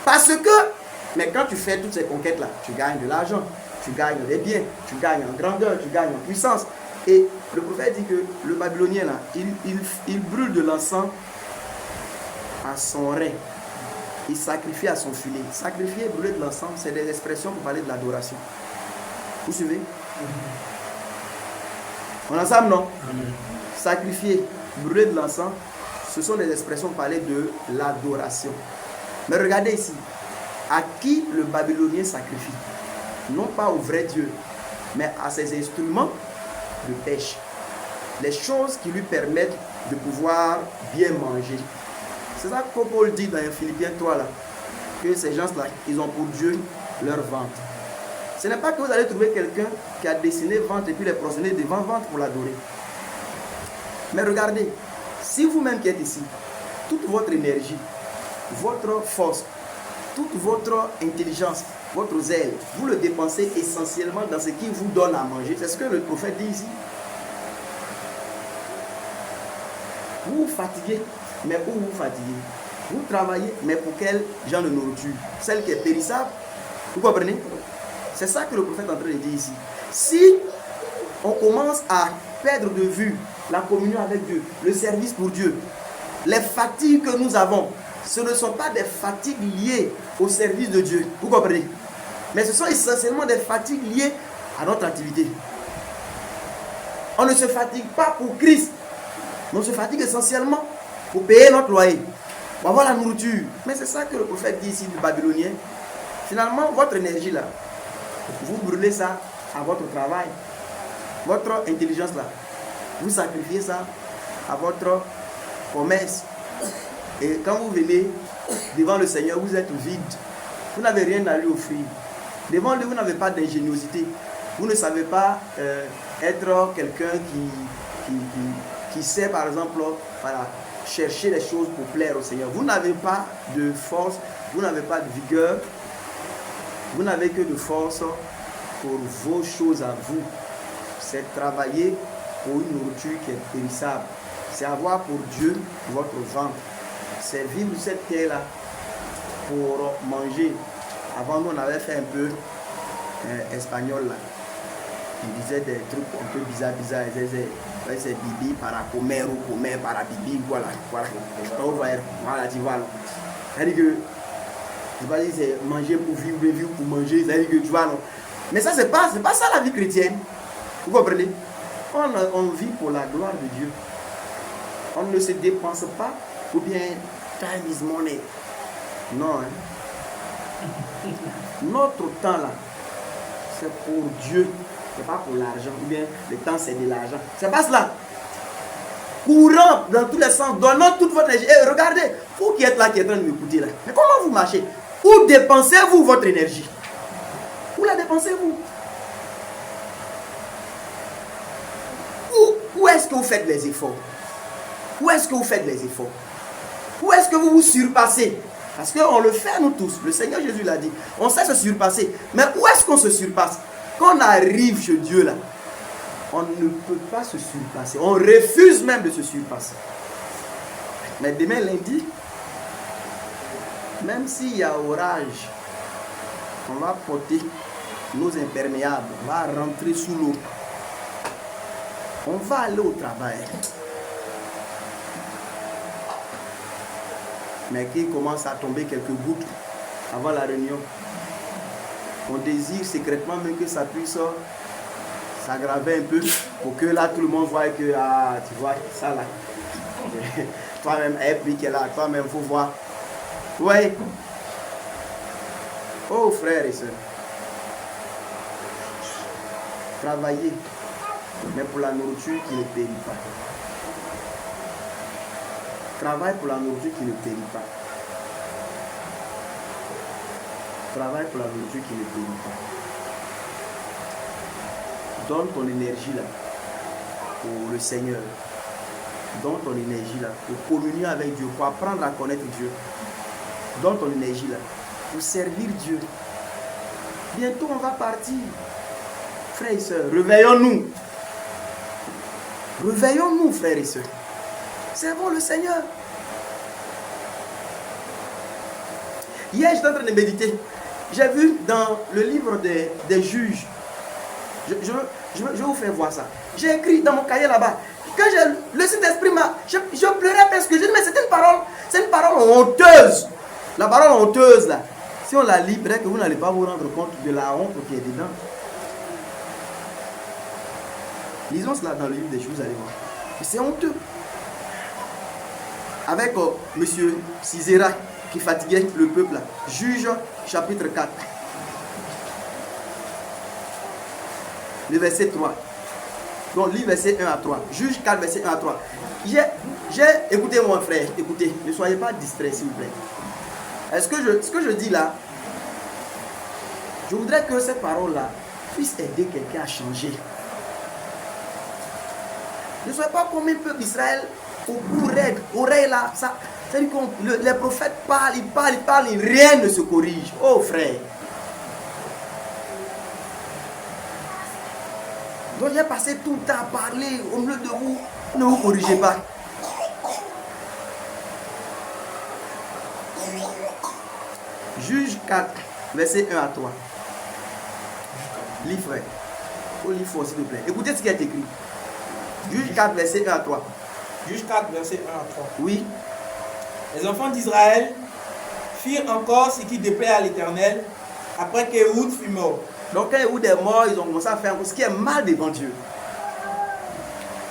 parce que, mais quand tu fais toutes ces conquêtes là, tu gagnes de l'argent, tu gagnes des biens, tu gagnes en grandeur, tu gagnes en puissance. Et le prophète dit que le Babylonien là, il brûle de l'encens à son rein. Il sacrifie à son filet. Sacrifier, brûler de l'encens, c'est des expressions pour parler de l'adoration. Vous suivez? On est ensemble, non? Sacrifier, brûler de l'encens, ce sont des expressions pour parler de l'adoration. Mais regardez ici, à qui le Babylonien sacrifie? Non pas au vrai Dieu, mais à ses instruments de pêche. Les choses qui lui permettent de pouvoir bien manger. C'est ça que Paul dit dans Philippiens 3 là, que ces gens-là, ils ont pour Dieu leur ventre. Ce n'est pas que vous allez trouver quelqu'un qui a dessiné ventre et puis les prosterner devant ventre pour l'adorer. Mais regardez, si vous-même qui êtes ici, toute votre énergie, votre force, toute votre intelligence, votre zèle, vous le dépensez essentiellement dans ce qui vous donne à manger. C'est ce que le prophète dit ici. Vous vous fatiguez, mais où vous fatiguez? Vous travaillez, mais pour quel genre de nourriture? Celle qui est périssable? Vous comprenez? C'est ça que le prophète est en train de dire ici. Si on commence à perdre de vue la communion avec Dieu, le service pour Dieu, les fatigues que nous avons, ce ne sont pas des fatigues liées au service de Dieu. Vous comprenez? Mais ce sont essentiellement des fatigues liées à notre activité. On ne se fatigue pas pour Christ. On se fatigue essentiellement pour payer notre loyer, pour avoir la nourriture. Mais c'est ça que le prophète dit ici du Babylonien. Finalement, votre énergie là, vous brûlez ça à votre travail. Votre intelligence là, vous sacrifiez ça à votre commerce. Et quand vous venez devant le Seigneur, vous êtes vide. Vous n'avez rien à lui offrir. Devant lui, vous n'avez pas d'ingéniosité. Vous ne savez pas être quelqu'un qui sait, par exemple, voilà, chercher les choses pour plaire au Seigneur. Vous n'avez pas de force, vous n'avez pas de vigueur. Vous n'avez que de force pour vos choses à vous. C'est travailler pour une nourriture qui est périssable. C'est avoir pour Dieu votre ventre. C'est vivre cette terre-là pour manger. Avant, nous, on avait fait un peu espagnol là. Il disait des trucs un peu bizarres. Il disait c'est bibi para comer ou comer para bibi. Voilà. Voilà, tu vois. C'est-à-dire que je ne vais pas dire c'est manger pour vivre, vivre pour manger. C'est-à-dire que tu vois, non. Mais ça, c'est pas ça la vie chrétienne. Vous comprenez? On vit pour la gloire de Dieu. On ne se dépense pas ou bien time is money. Non. Hein? Notre temps là, c'est pour Dieu. C'est pas pour l'argent. Ou bien le temps c'est de l'argent. C'est pas cela. Courant dans tous les sens, donnant toute votre énergie. Et regardez, vous qui êtes là, qui êtes en train de m'écouter là. Mais comment vous marchez? Où dépensez-vous votre énergie? Où la dépensez-vous? Où est-ce que vous faites les efforts? Où est-ce que vous faites les efforts? Où est-ce que vous vous surpassez? Parce qu'on le fait nous tous. Le Seigneur Jésus l'a dit. On sait se surpasser. Mais où est-ce qu'on se surpasse? Quand on arrive chez Dieu là, on ne peut pas se surpasser. On refuse même de se surpasser. Mais demain lundi, même s'il y a orage, on va porter nos imperméables, on va rentrer sous l'eau. On va aller au travail. mais qu'il commence à tomber quelques gouttes avant la réunion. On désire secrètement même que ça puisse s'aggraver un peu pour que là tout le monde voit que, ah, tu vois, ça là. Toi-même, et puis qui est là, toi-même, il faut voir. Vous voyez? Oh frères et sœurs, travaillez, mais pour la nourriture qui ne périt pas. Travaille pour la nourriture qui ne périt pas. Travaille pour la nourriture qui ne périt pas. Donne ton énergie là pour le Seigneur. Donne ton énergie là pour communier avec Dieu, pour apprendre à connaître Dieu. Donne ton énergie là pour servir Dieu. Bientôt on va partir. Frères et sœurs, réveillons-nous. Réveillons-nous, frères et sœurs. Servons le Seigneur. Hier, j'étais en train de méditer. J'ai vu dans le livre des juges. Je vais vous faire voir ça. J'ai écrit dans mon cahier là-bas. Quand le Saint-Esprit m'a... Je pleurais parce que je dis, mais c'est une parole honteuse. La parole honteuse là. Si on la lit, peut-être que vous n'allez pas vous rendre compte de la honte qui est dedans. Lisons cela dans le livre des juges, vous allez voir. C'est honteux. Avec monsieur Sisera qui fatiguait le peuple là. Juge chapitre 4. Le verset 3. Donc, lis verset 1 à 3. Juge 4, verset 1 à 3. Écoutez mon frère, écoutez, ne soyez pas distrait s'il vous plaît. Ce que je dis là, je voudrais que cette parole-là puisse aider quelqu'un à changer. Ne soyez pas comme un peuple d'Israël au bout raide, oreille là, ça. C'est-à-dire que les prophètes parlent, et rien ne se corrige. Oh frère. Donc j'ai passé tout le temps à parler au milieu de vous, ne vous corrigez pas. Juge 4, verset 1 à 3. Lis frère. Oh, lis fort s'il vous plaît. Écoutez ce qui est écrit. Juge 4, verset 1 à 3. Juge 4, verset 1 à 3. Oui. Les enfants d'Israël firent encore ce qui déplaît à l'Éternel après qu'Éhoud fut mort. Donc quand Éhoud est mort, ils ont commencé à faire ce qui est mal devant Dieu.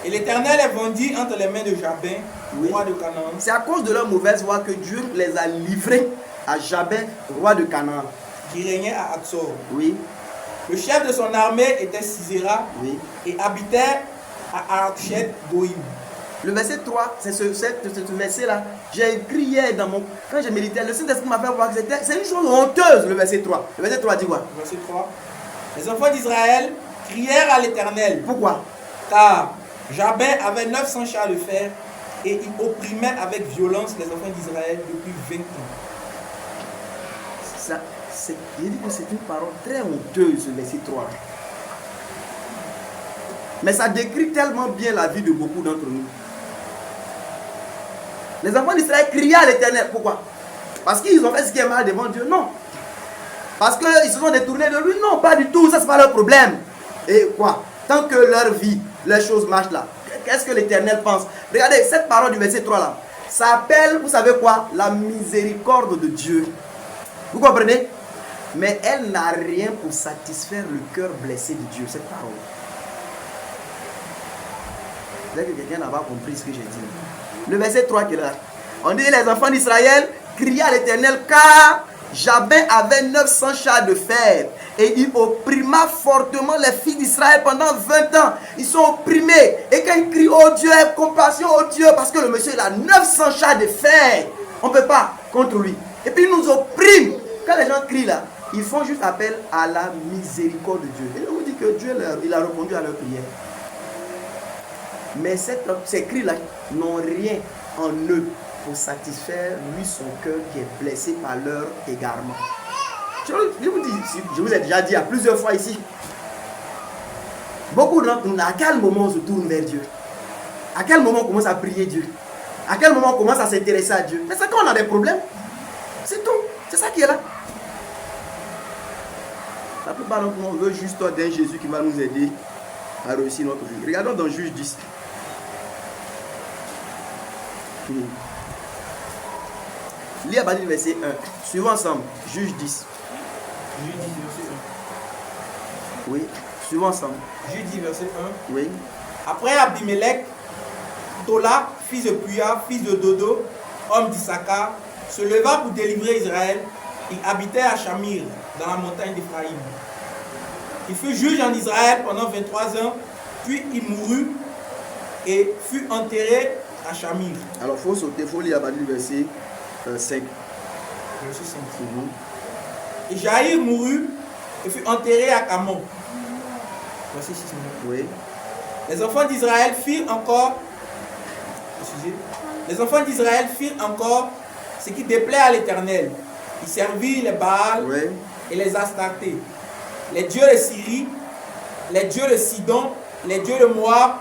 Et l'Éternel est vendu entre les mains de Jabin, roi de Canaan. C'est à cause de leur mauvaise voie que Dieu les a livrés à Jabin, roi de Canaan. Qui régnait à Hatzor. Oui. Le chef de son armée était Sisera. Oui. Et habitait à Archet Goïm. Le verset 3, c'est ce verset-là. J'ai écrit hier quand j'ai médité, le Saint-Esprit m'a fait voir que c'est une chose honteuse, le verset 3. Le verset 3 dit quoi? Le verset 3. Les enfants d'Israël crièrent à l'Éternel. Pourquoi? Car Jabin avait 900 chars de fer et il opprimait avec violence les enfants d'Israël depuis 20 ans. Il dit que c'est une parole très honteuse, le verset 3. Mais ça décrit tellement bien la vie de beaucoup d'entre nous. Les enfants d'Israël criaient à l'Éternel. Pourquoi? Parce qu'ils ont fait ce qui est mal devant Dieu? Non. Parce qu'ils se sont détournés de lui? Non, pas du tout. Ça, c'est pas leur problème. Et quoi? Tant que leur vie, les choses marchent là, qu'est-ce que l'Éternel pense? Regardez, cette parole du verset 3 là, ça appelle, vous savez quoi? La miséricorde de Dieu. Vous comprenez? Mais elle n'a rien pour satisfaire le cœur blessé de Dieu, cette parole. Dès que quelqu'un n'a pas compris ce que j'ai dit. Le verset 3 qui est là. On dit les enfants d'Israël criaient à l'Éternel car Jabin avait 900 chars de fer et il opprima fortement les filles d'Israël pendant 20 ans. Ils sont opprimés. Et quand ils crient, oh Dieu, aie compassion, oh Dieu, parce que le monsieur il a 900 chars de fer. On ne peut pas contre lui. Et puis il nous opprime. Quand les gens crient là, ils font juste appel à la miséricorde de Dieu. Et on vous dit que Dieu il a répondu à leur prière. Mais ces cris-là n'ont rien en eux pour satisfaire lui son cœur qui est blessé par leur égarement. Je vous dis, je vous ai déjà dit à plusieurs fois ici, beaucoup d'entre nous, à quel moment on se tourne vers Dieu? À quel moment on commence à prier Dieu? À quel moment on commence à s'intéresser à Dieu? Mais c'est quand on a des problèmes. C'est tout. C'est ça qui est là. La plupart d'entre nous, on veut juste d'un Jésus qui va nous aider à réussir notre vie. Regardons dans Juge 10. Lis à partir du verset 1. Suivons ensemble. Juge 10. Juge 10, verset 1. Oui. Suivons ensemble. Juge 10, verset 1. Oui. Après Abimelech, Tola, fils de Puya, fils de Dodo, homme d'Issachar, se leva pour délivrer Israël. Il habitait à Shamir, dans la montagne d'Éphraïm. Il fut juge en Israël pendant 23 ans, puis il mourut et fut enterré à Shamir. Alors, il faut sauter, il faut lire à partir du verset 5. Verset 5. Et Jaïr mourut et fut enterré à Camon. Verset 6. Oui. Les enfants d'Israël firent encore, ce qui déplaît à l'Éternel. Ils servirent les Baals Oui. et les Astartés, les dieux de Syrie, les dieux de Sidon, les dieux de Moab,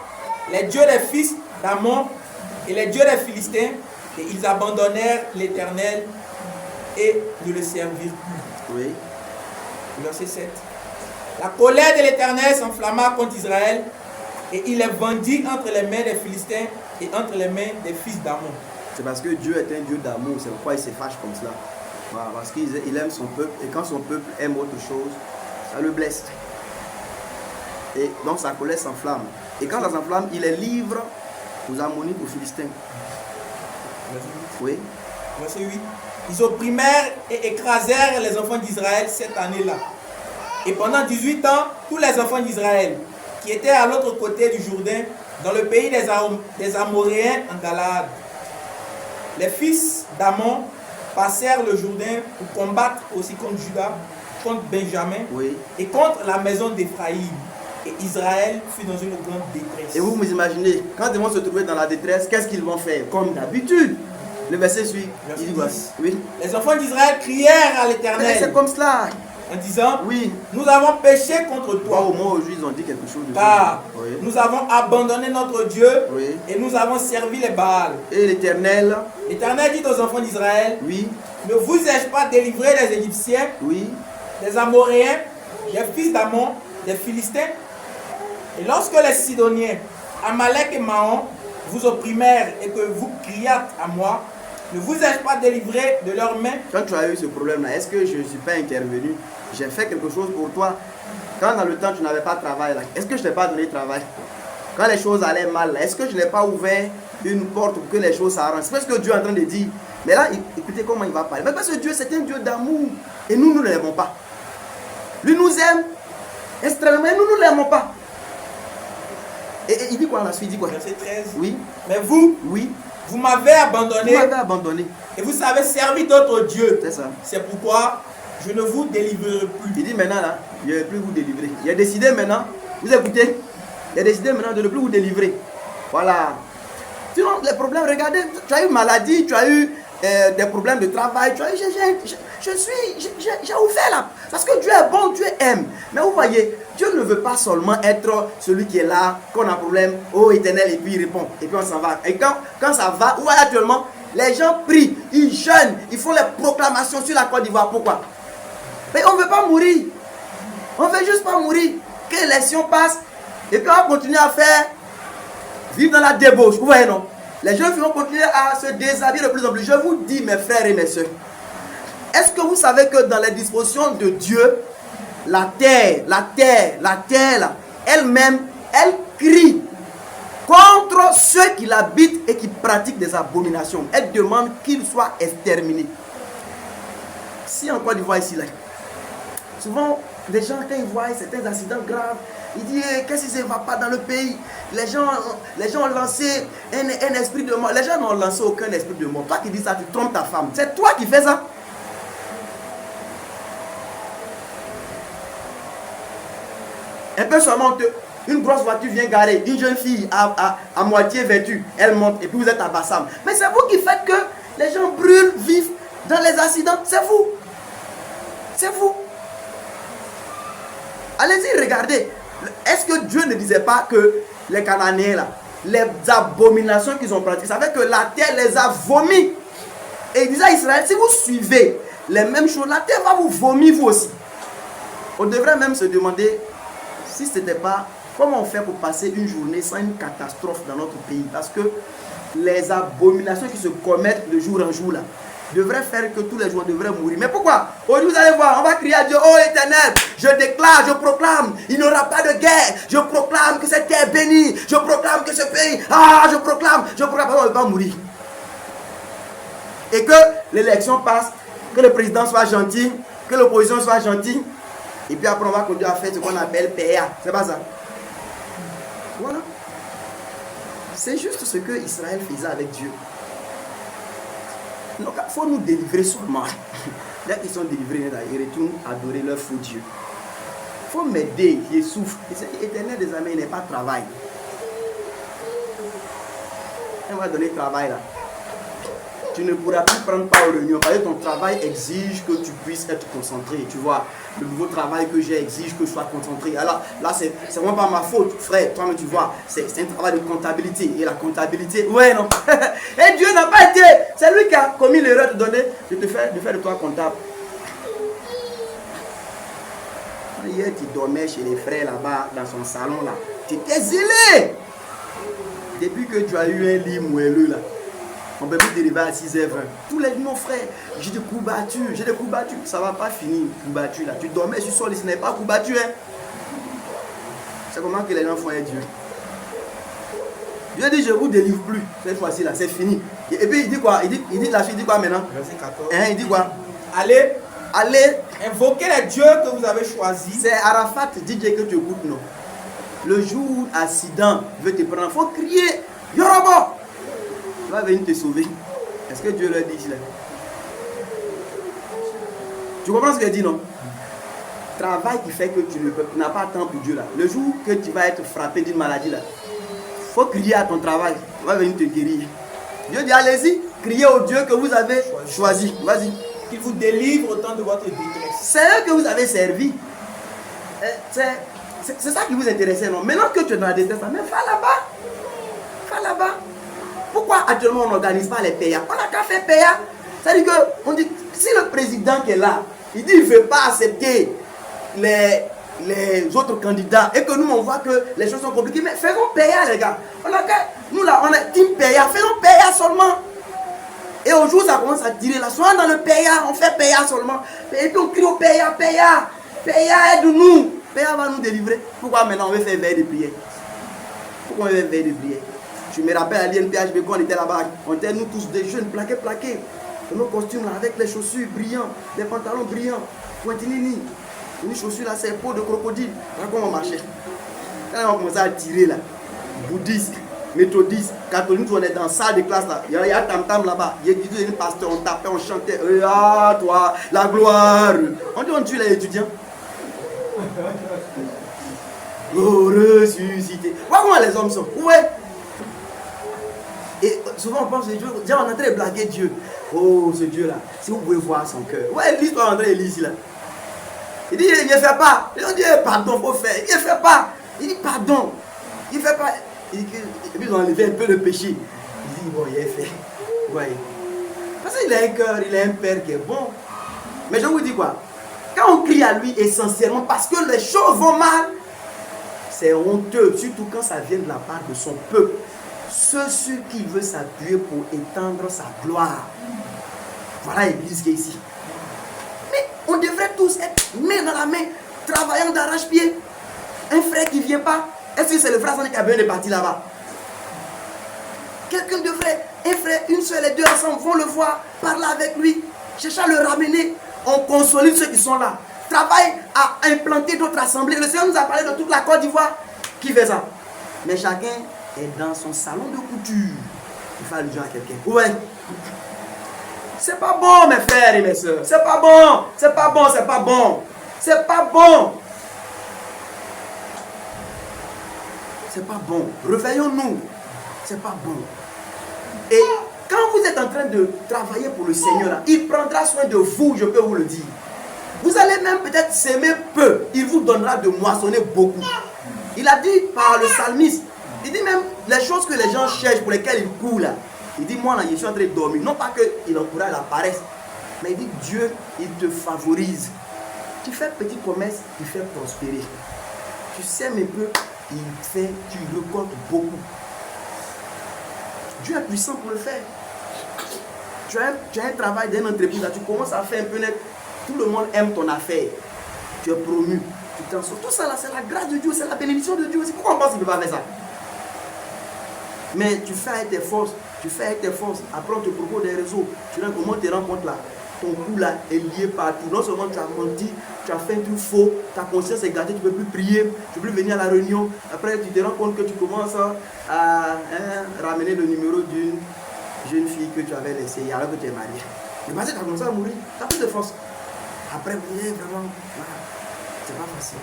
les dieux des fils d'Ammon et les dieux des Philistins, et ils abandonnèrent l'Éternel et ne le servirent plus. Oui. Verset 7. La colère de l'Éternel s'enflamma contre Israël, et il les vendit entre les mains des Philistins et entre les mains des fils d'Ammon. C'est parce que Dieu est un Dieu d'amour, c'est pourquoi il se fâche comme cela. Voilà, parce qu'il aime son peuple, et quand son peuple aime autre chose, ça le blesse. Et donc sa colère s'enflamme. Et quand ça s'enflamme, il les livre aux Ammonites, aux Philistins. Oui. Verset 8. Ils opprimèrent et écrasèrent les enfants d'Israël cette année-là. Et pendant 18 ans, tous les enfants d'Israël qui étaient à l'autre côté du Jourdain, dans le pays des Amoréens en Galaad, les fils d'Ammon passèrent le Jourdain pour combattre aussi contre Juda, contre Benjamin, Oui. et contre la maison d'Éphraïm. Et Israël fut dans une grande détresse. Et vous vous imaginez, quand ils vont se trouver dans la détresse, qu'est-ce qu'ils vont faire? Comme d'habitude. Le verset suit. Verset Il dit quoi? 10. Oui. Les enfants d'Israël crièrent à Mais l'Éternel c'est comme cela. en disant, Oui. nous avons péché contre Toi, toi, au moins aujourd'hui, ils ont dit quelque chose de car oui. nous avons abandonné notre Dieu Oui. et nous avons servi les Baals. Et l'Éternel, L'Éternel dit aux enfants d'Israël, oui, ne vous ai-je pas délivré des Égyptiens, oui, des Amoréens, des fils d'Ammon, des Philistins? Et lorsque les Sidoniens, Amalek et Mahon, vous opprimèrent et que vous criâtes à moi, ne vous ai-je pas délivré de leurs mains? quand tu as eu ce problème-là, est-ce que je ne suis pas intervenu? J'ai fait quelque chose pour toi. Quand dans le temps tu n'avais pas de travail, est-ce que je ne t'ai pas donné de travail? Quand les choses allaient mal, est-ce que je n'ai pas ouvert une porte pour que les choses s'arrangent? C'est ce que Dieu est en train de dire. Mais là, écoutez comment il va parler. Mais parce que Dieu, c'est un Dieu d'amour. Et nous, nous ne l'aimons pas. Lui nous aime extrêmement, et nous ne l'aimons pas. Et il dit quoi à la suite? Il dit quoi? Verset 13. Oui, Mais vous, oui, vous m'avez vous abandonné m'avez abandonné. et vous avez servi d'autres dieux. C'est ça. C'est pourquoi je ne vous délivrerai plus. Il dit maintenant là, je ne vais plus vous délivrer. Il a décidé maintenant, vous écoutez, il a décidé maintenant de ne plus vous délivrer. Voilà. Sinon, les problèmes, regardez, tu as eu maladie, tu as eu des problèmes de travail, tu as eu, j'ai ouvert là. Parce que Dieu est bon, Dieu aime. Mais vous voyez, Dieu ne veut pas seulement être celui qui est là, qu'on a un problème, oh Éternel, et puis il répond, et puis on s'en va. Et quand ça va, où actuellement, les gens prient, ils jeûnent, ils font les proclamations sur la Côte d'Ivoire. Pourquoi? Mais on ne veut pas mourir. On ne veut juste pas mourir. Que l'élection passe, et puis on va continuer à faire, vivre dans la débauche. Vous voyez, non? Les gens vont continuer à se déshabiller de plus en plus. Je vous dis, mes frères et mes soeurs, est-ce que vous savez que dans les dispositions de Dieu, la terre, elle-même, elle crie contre ceux qui l'habitent et qui pratiquent des abominations. Elle demande qu'ils soient exterminés. Si en Côte d'Ivoire ici, là, souvent, les gens, quand ils voient certains accidents graves, ils disent, qu'est-ce qui ne va pas dans le pays? Les gens ont lancé un esprit de mort. Les gens n'ont lancé aucun esprit de mort. Toi qui dis ça, tu trompes ta femme. C'est toi qui fais ça. Un peu seulement, une grosse voiture vient garer, une jeune fille à moitié vêtue, elle monte et puis vous êtes à Bassam. Mais c'est vous qui faites que les gens brûlent, vivent dans les accidents. C'est vous. C'est vous. Allez-y, regardez. Est-ce que Dieu ne disait pas que les Cananéens, là, les abominations qu'ils ont pratiquées, ça fait que la terre les a vomis. Et il disait à Israël, si vous suivez les mêmes choses, la terre va vous vomir vous aussi. On devrait même se demander si ce n'était pas comment on fait pour passer une journée sans une catastrophe dans notre pays. Parce que les abominations qui se commettent de jour en jour, là, devrait faire que tous les jours devraient mourir. Mais pourquoi? Aujourd'hui, vous allez voir, on va crier à Dieu, oh Éternel, je déclare, je proclame, il n'y aura pas de guerre. Je proclame que cette terre est bénie. Je proclame que ce pays, je proclame, on ne va pas mourir. Et que l'élection passe, que le président soit gentil, que l'opposition soit gentille. Et puis après, on va continuer à faire ce qu'on appelle PA. C'est pas ça? Voilà. C'est juste ce que Israël faisait avec Dieu. Donc, il faut nous délivrer seulement. Dès qu'ils sont délivrés, ils retournent adorer leur faux Dieu. Il faut m'aider, qui souffre. Éternel des amis, il n'est pas de travail. On va donner travail là. Tu ne pourras plus prendre part aux réunions parce que ton travail exige que tu puisses être concentré. Tu vois, le nouveau travail que j'ai exige que je sois concentré. Alors là, c'est vraiment pas ma faute, frère. Toi-même, tu vois, c'est un travail de comptabilité. Et la comptabilité, ouais, non. Et Dieu n'a pas été. C'est lui qui a commis l'erreur de donner, de faire de toi comptable. Hier, tu dormais chez les frères là-bas, dans son salon là. Tu étais zélé. Depuis que tu as eu un lit moelleux là. On peut plus dériver à 6h20. Tous les mon frère, j'ai des coups battus, Ça va pas finir, coups battus là. Tu dormais sur le sol, ce n'est pas coup battu, hein. C'est comment que les gens font avec Dieu. Dieu dit, je vous délivre plus. Cette fois-ci là, c'est fini. Et puis il dit quoi? Il dit la suite, il dit quoi maintenant? Verset 14. Il dit quoi? Allez, Allez, invoquez les dieux que vous avez choisis. c'est Arafat, DJ que tu écoutes, non? Le jour où accident veut te prendre, il faut crier, Yoruba! Va venir te sauver. Est-ce que Dieu leur dit là? Tu comprends ce qu'il dit, non? Travail qui fait que tu n'as pas temps pour Dieu là. Le jour que tu vas être frappé d'une maladie là, il faut crier à ton travail. Il va venir te guérir. Dieu dit, allez-y, criez au Dieu que vous avez choisi. Vas-y. Qu'il vous délivre au temps de votre détresse. C'est eux que vous avez servi. C'est ça qui vous intéressait, non? Maintenant que tu es dans la détresse, mais va là-bas. Va là-bas. Pourquoi actuellement on n'organise pas les PA? On n'a qu'à faire PA. C'est-à-dire qu'on dit, si le président qui est là, il dit qu'il ne veut pas accepter les autres candidats et que nous on voit que les choses sont compliquées, mais faisons PA les gars. Nous là, on est team PA, faisons PA seulement. Et au jour où ça commence à tirer là, soit dans le PA, on fait PA seulement. Et puis on crie au PA, aide-nous. PA va nous délivrer. Pourquoi maintenant on veut faire veille de prière? Pourquoi on veut faire veille de prière? Je me rappelle à l'INPHB quand on était là-bas, on était nous tous des jeunes plaqués. Nos costumes là, avec les chaussures brillants, les pantalons brillants, pointilini, une chaussure là, c'est peau de crocodile. Là comment on marchait. Quand on commençait à tirer là, bouddhiste, méthodiste, catholique, on est dans la salle de classe là, il y a tam-tam là-bas, il y a une pasteur, on tapait, on chantait, ah toi, la gloire. On dit on tue les étudiants. Oh, ressuscité. Voilà comment les hommes sont. Ouais. Et souvent on pense que Dieu, on est en train de blaguer Dieu. Oh ce Dieu là, si vous pouvez voir son cœur. Ouais, l'histoire André Elise là. Il dit, il ne fait pas. Il dit, pardon, il faut faire. Il ne fait pas. Il dit, pardon. Il ne fait pas. Il dit, et puis ils ont enlevé un peu le péché. Il dit, bon, il a fait. Ouais. Parce qu'il a un cœur, il a un père qui est bon. Mais je vous dis quoi? Quand on crie à lui essentiellement parce que les choses vont mal, c'est honteux, surtout quand ça vient de la part de son peuple. Ceux sur qui il veut s'appuyer pour étendre sa gloire. Voilà l'église qui est ici. Mais on devrait tous être main dans la main, travaillant d'arrache-pied. Un frère qui ne vient pas, est-ce que c'est le frère qui a besoin de partir là-bas? Quelqu'un devrait, un frère, une soeur, les deux ensemble vont le voir, parler avec lui, chercher à le ramener. On consolide ceux qui sont là. Travaille à implanter d'autres assemblées. Le Seigneur nous a parlé de toute la Côte d'Ivoire. Qui fait ça? Mais chacun est dans son salon de couture. Il fait allusion à quelqu'un. Ouais. C'est pas bon, mes frères et mes soeurs. C'est pas bon. C'est pas bon, c'est pas bon. C'est pas bon. C'est pas bon. Réveillons-nous. C'est pas bon. Et quand vous êtes en train de travailler pour le Seigneur, il prendra soin de vous, je peux vous le dire. Vous allez même peut-être s'aimer peu. Il vous donnera de moissonner beaucoup. Il a dit par le psalmiste, il dit même les choses que les gens cherchent, pour lesquelles ils courent là. Il dit, moi là, je suis en train de dormir. Non pas qu'il encourage la paresse, mais il dit, Dieu, il te favorise. Tu fais petite promesse, il fait prospérer. Tu sèmes un peu, tu récoltes beaucoup. Dieu est puissant pour le faire. tu as un travail d'une entreprise, là, tu commences à faire un peu net, tout le monde aime ton affaire, tu es promu, tu t'en sors. Tout ça là, c'est la grâce de Dieu, c'est la bénédiction de Dieu aussi. Pourquoi on pense qu'il ne peut pas faire ça? Mais tu fais avec tes forces, après on te propose des réseaux, tu vois comment tu te rends compte là, ton cou là est lié partout. Non seulement tu as menti, tu as fait un truc faux, ta conscience est gâtée, tu ne peux plus prier, tu ne peux plus venir à la réunion. Après tu te rends compte que tu commences à ramener le numéro d'une jeune fille que tu avais laissée alors que tu es marié. Et parce que tu as commencé à mourir, tu as plus de force. Après, vraiment, voilà, c'est pas facile.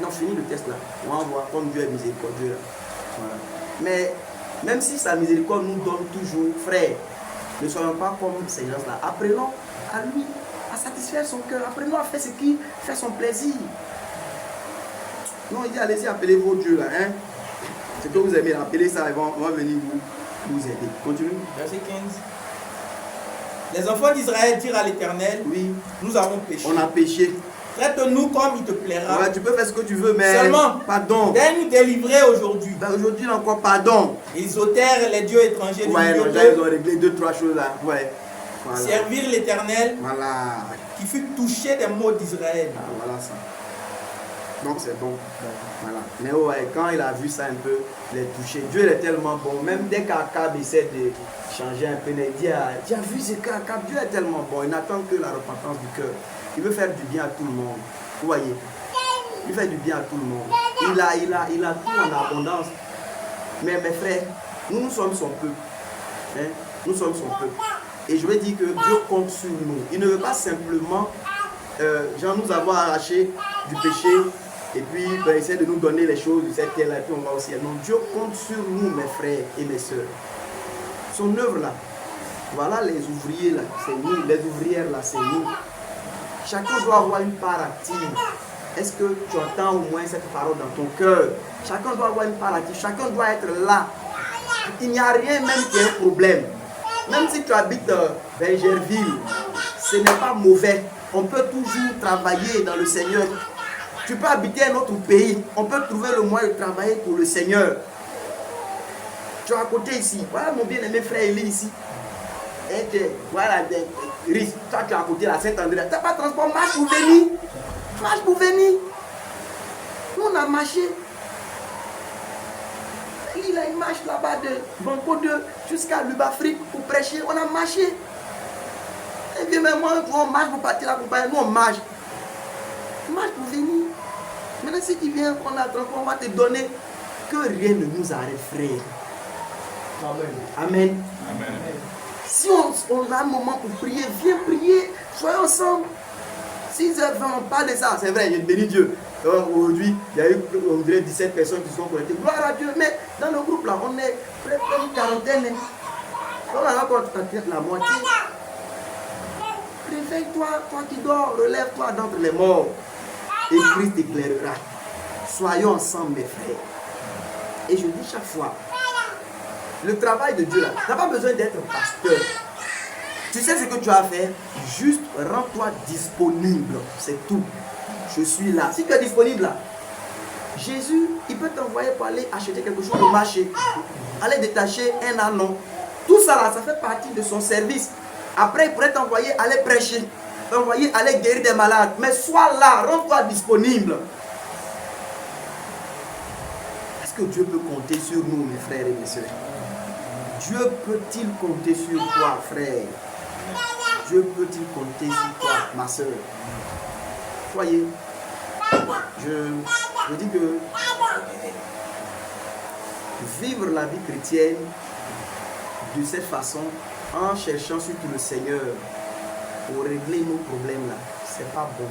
Non, fini le test là. On va voir comme Dieu est miséricordieux là. Voilà. Mais même si sa miséricorde nous donne toujours, frère, ne soyons pas comme ces gens-là. Apprenons à lui, à satisfaire son cœur. Apprenons à faire ce qui fait son plaisir. Non, il dit allez-y, appelez vos dieux là. Hein? Ce que vous aimez, appelez ça, ils vont venir vous aider. Continue. Verset 15. Les enfants d'Israël dirent à l'Éternel, oui, nous avons péché. On a péché. Traite-nous comme il te plaira. Ouais, tu peux faire ce que tu veux, mais seulement, pardon. Daigne nous délivrer aujourd'hui. Ben, aujourd'hui encore, pardon. Ils ôtèrent les dieux étrangers ouais, du milieu d'eux. Ils ont réglé 2-3 choses là. Ouais. Voilà. Servir l'Éternel, voilà, qui fut touché des maux d'Israël. Ah, voilà ça. Donc c'est bon. Voilà. Mais ouais, quand il a vu ça un peu, il est touché. Dieu est tellement bon. Même dès qu'Akab essaie de changer un peu, il dit, tu as vu ce qu'Akab, Dieu est tellement bon. Il n'attend que la repentance du cœur. Il veut faire du bien à tout le monde. Vous voyez, il fait du bien à tout le monde. Il a tout en abondance. Mais mes frères, nous sommes son peuple. Hein? Nous sommes son peuple. Et je veux dire que Dieu compte sur nous. Il ne veut pas simplement nous avoir arraché du péché et puis essayer de nous donner les choses de cette terre-là et puis on va au ciel. Non, Dieu compte sur nous, mes frères et mes soeurs. Son œuvre là, voilà les ouvriers là, c'est nous. Les ouvrières là, c'est nous. Chacun doit avoir une part active. Est-ce que tu entends au moins cette parole dans ton cœur? Chacun doit avoir une part active. Chacun doit être là. Il n'y a rien même qui est un problème. Même si tu habites vers Gerville, ce n'est pas mauvais. On peut toujours travailler dans le Seigneur. Tu peux habiter un autre pays. On peut trouver le moyen de travailler pour le Seigneur. Tu es à côté ici. Voilà mon bien-aimé frère Élie ici. Et voilà, toi tu es à côté de la Saint-André. Tu n'as pas de transport, marche pour venir. Marche pour venir. Nous on a marché. Il a une marche là-bas de Banco 2 jusqu'à Lubafrique pour prêcher. On a marché. Et puis même moi, on marche pour partir l'accompagner. Nous on marche. On marche pour venir. Maintenant si tu viens, on a transport, on va te donner. Que rien ne nous arrête, frère. Amen. Amen. Amen. Si on a un moment pour prier, viens prier, soyons ensemble. 6h20, on parle de ça, c'est vrai, j'ai béni Dieu. Aujourd'hui, il y a eu, on dirait, 17 personnes qui sont connectées. Gloire à Dieu, mais dans le groupe là, on est près d'une quarantaine. On a encore la moitié. Réveille-toi, toi qui dors, relève-toi d'entre les morts. Et Christ t'éclairera. Soyons ensemble, mes frères. Et je dis chaque fois, le travail de Dieu là, tu n'as pas besoin d'être pasteur. Tu sais ce que tu as à faire? Juste rends-toi disponible. C'est tout. Je suis là. Si tu es disponible là, Jésus, il peut t'envoyer pour aller acheter quelque chose au marché. Aller détacher un anon. Tout ça là, ça fait partie de son service. Après, il pourrait t'envoyer aller prêcher. T'envoyer aller guérir des malades. Mais sois là, rends-toi disponible. Est-ce que Dieu peut compter sur nous, mes frères et mes soeurs? Dieu peut-il compter sur toi, frère? Dieu peut-il compter sur toi, ma soeur? Voyez, je dis que vivre la vie chrétienne de cette façon, en cherchant surtout le Seigneur pour régler nos problèmes là, c'est pas bon,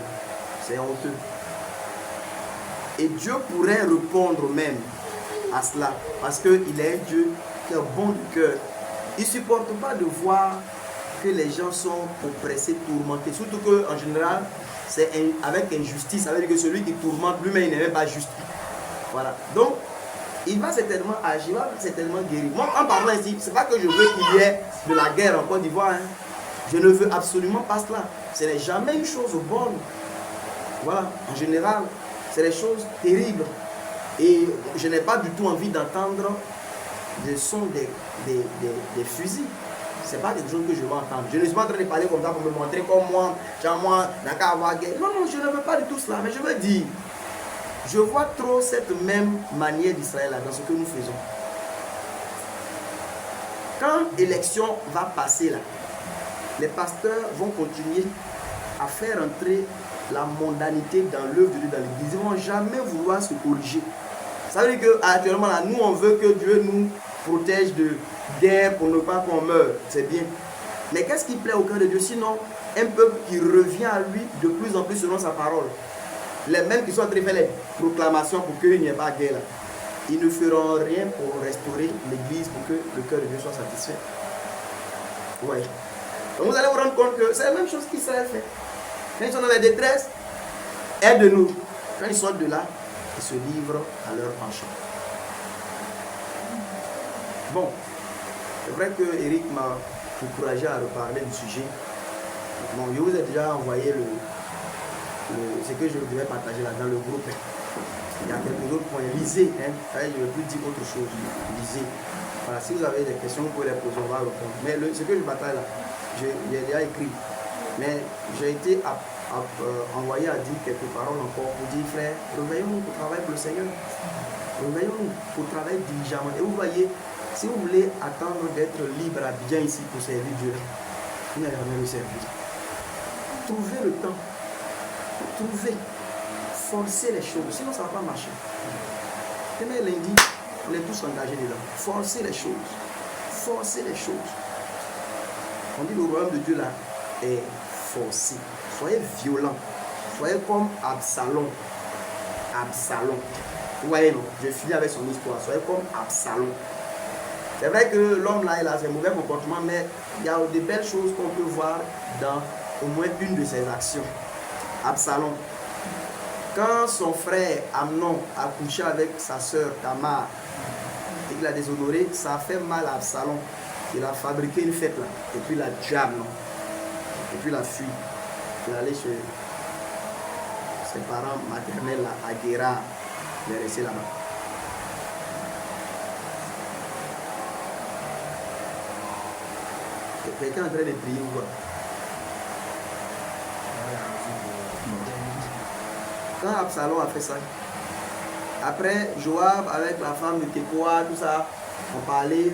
c'est honteux. Et Dieu pourrait répondre même à cela, parce qu'il est un Dieu qui est bon du cœur. Il ne supporte pas de voir que les gens sont oppressés, tourmentés. Surtout qu'en général, c'est avec injustice. Ça veut dire que celui qui tourmente lui-même, il n'est même pas juste. Voilà. Donc, il va certainement agir, il va certainement guérir. Moi, en parlant ici, ce n'est pas que je veux qu'il y ait de la guerre en Côte d'Ivoire. Hein. Je ne veux absolument pas cela. Ce n'est jamais une chose bonne. Voilà. En général, c'est des choses terribles. Et je n'ai pas du tout envie d'entendre le son des fusils. Ce n'est pas quelque chose que je veux entendre. Je ne suis pas en train de parler comme ça pour me montrer comme moi, n'a qu'à avoir guerre. Non, non, je ne veux pas de tout cela. Mais je veux dire, je vois trop cette même manière d'Israël dans ce que nous faisons. Quand l'élection va passer là, les pasteurs vont continuer à faire entrer la mondanité dans l'œuvre de Dieu dans l'église. Ils ne vont jamais vouloir se corriger. Ça veut dire qu'actuellement, là, nous, on veut que Dieu nous protège de guerre pour ne pas qu'on meure. C'est bien. Mais qu'est-ce qui plaît au cœur de Dieu? Sinon, un peuple qui revient à lui de plus en plus selon sa parole. Les mêmes qui sont en train de faire les proclamations pour qu'il n'y ait pas de guerre là. Ils ne feront rien pour restaurer l'église, pour que le cœur de Dieu soit satisfait. Ouais. Donc vous allez vous rendre compte que c'est la même chose qu'Israël fait. Quand ils sont dans la détresse, aide-nous. Quand ils sortent de là, ils se livrent à leur penchant. Bon, c'est vrai que Eric m'a encouragé à reparler du sujet. Bon, je vous ai déjà envoyé ce que je devais partager là dans le groupe. Il y a quelques autres points. Lisez, hein. Je ne vais plus dire autre chose. Lisez. Voilà, si vous avez des questions, vous pouvez les poser, on va répondre. Mais ce que je partage là, j'ai déjà écrit. Mais j'ai été envoyé à dire quelques paroles encore pour dire, frère, réveillons-nous pour travailler pour le Seigneur. Réveillons-nous pour travailler diligemment. Et vous voyez, si vous voulez attendre d'être libre à bien ici pour servir Dieu, vous n'allez jamais le servir. Trouvez le temps. Trouvez. Forcez les choses. Sinon, ça ne va pas marcher. Demain, lundi, on est tous engagés dedans. Forcez les choses. Forcez les choses. On dit le royaume de Dieu là est forcé. Soyez violents. Soyez comme Absalom. Absalom. Vous voyez, non? Je finis avec son histoire. Soyez comme Absalom. C'est vrai que l'homme là, il a ses mauvais comportements, mais il y a de belles choses qu'on peut voir dans au moins une de ses actions. Absalom. Quand son frère Amnon a couché avec sa soeur Tamar et qu'il a déshonoré, ça a fait mal à Absalom. Il a fabriqué une fête là, et puis il a tué Amnon. Et puis il a fui. Il est allé chez ses parents maternels là, à Guéra. Il est resté là-bas. Quelqu'un est en train de prier ou quoi? Quand Absalom a fait ça, après Joab avec la femme de Tekoa, tout ça, on parlait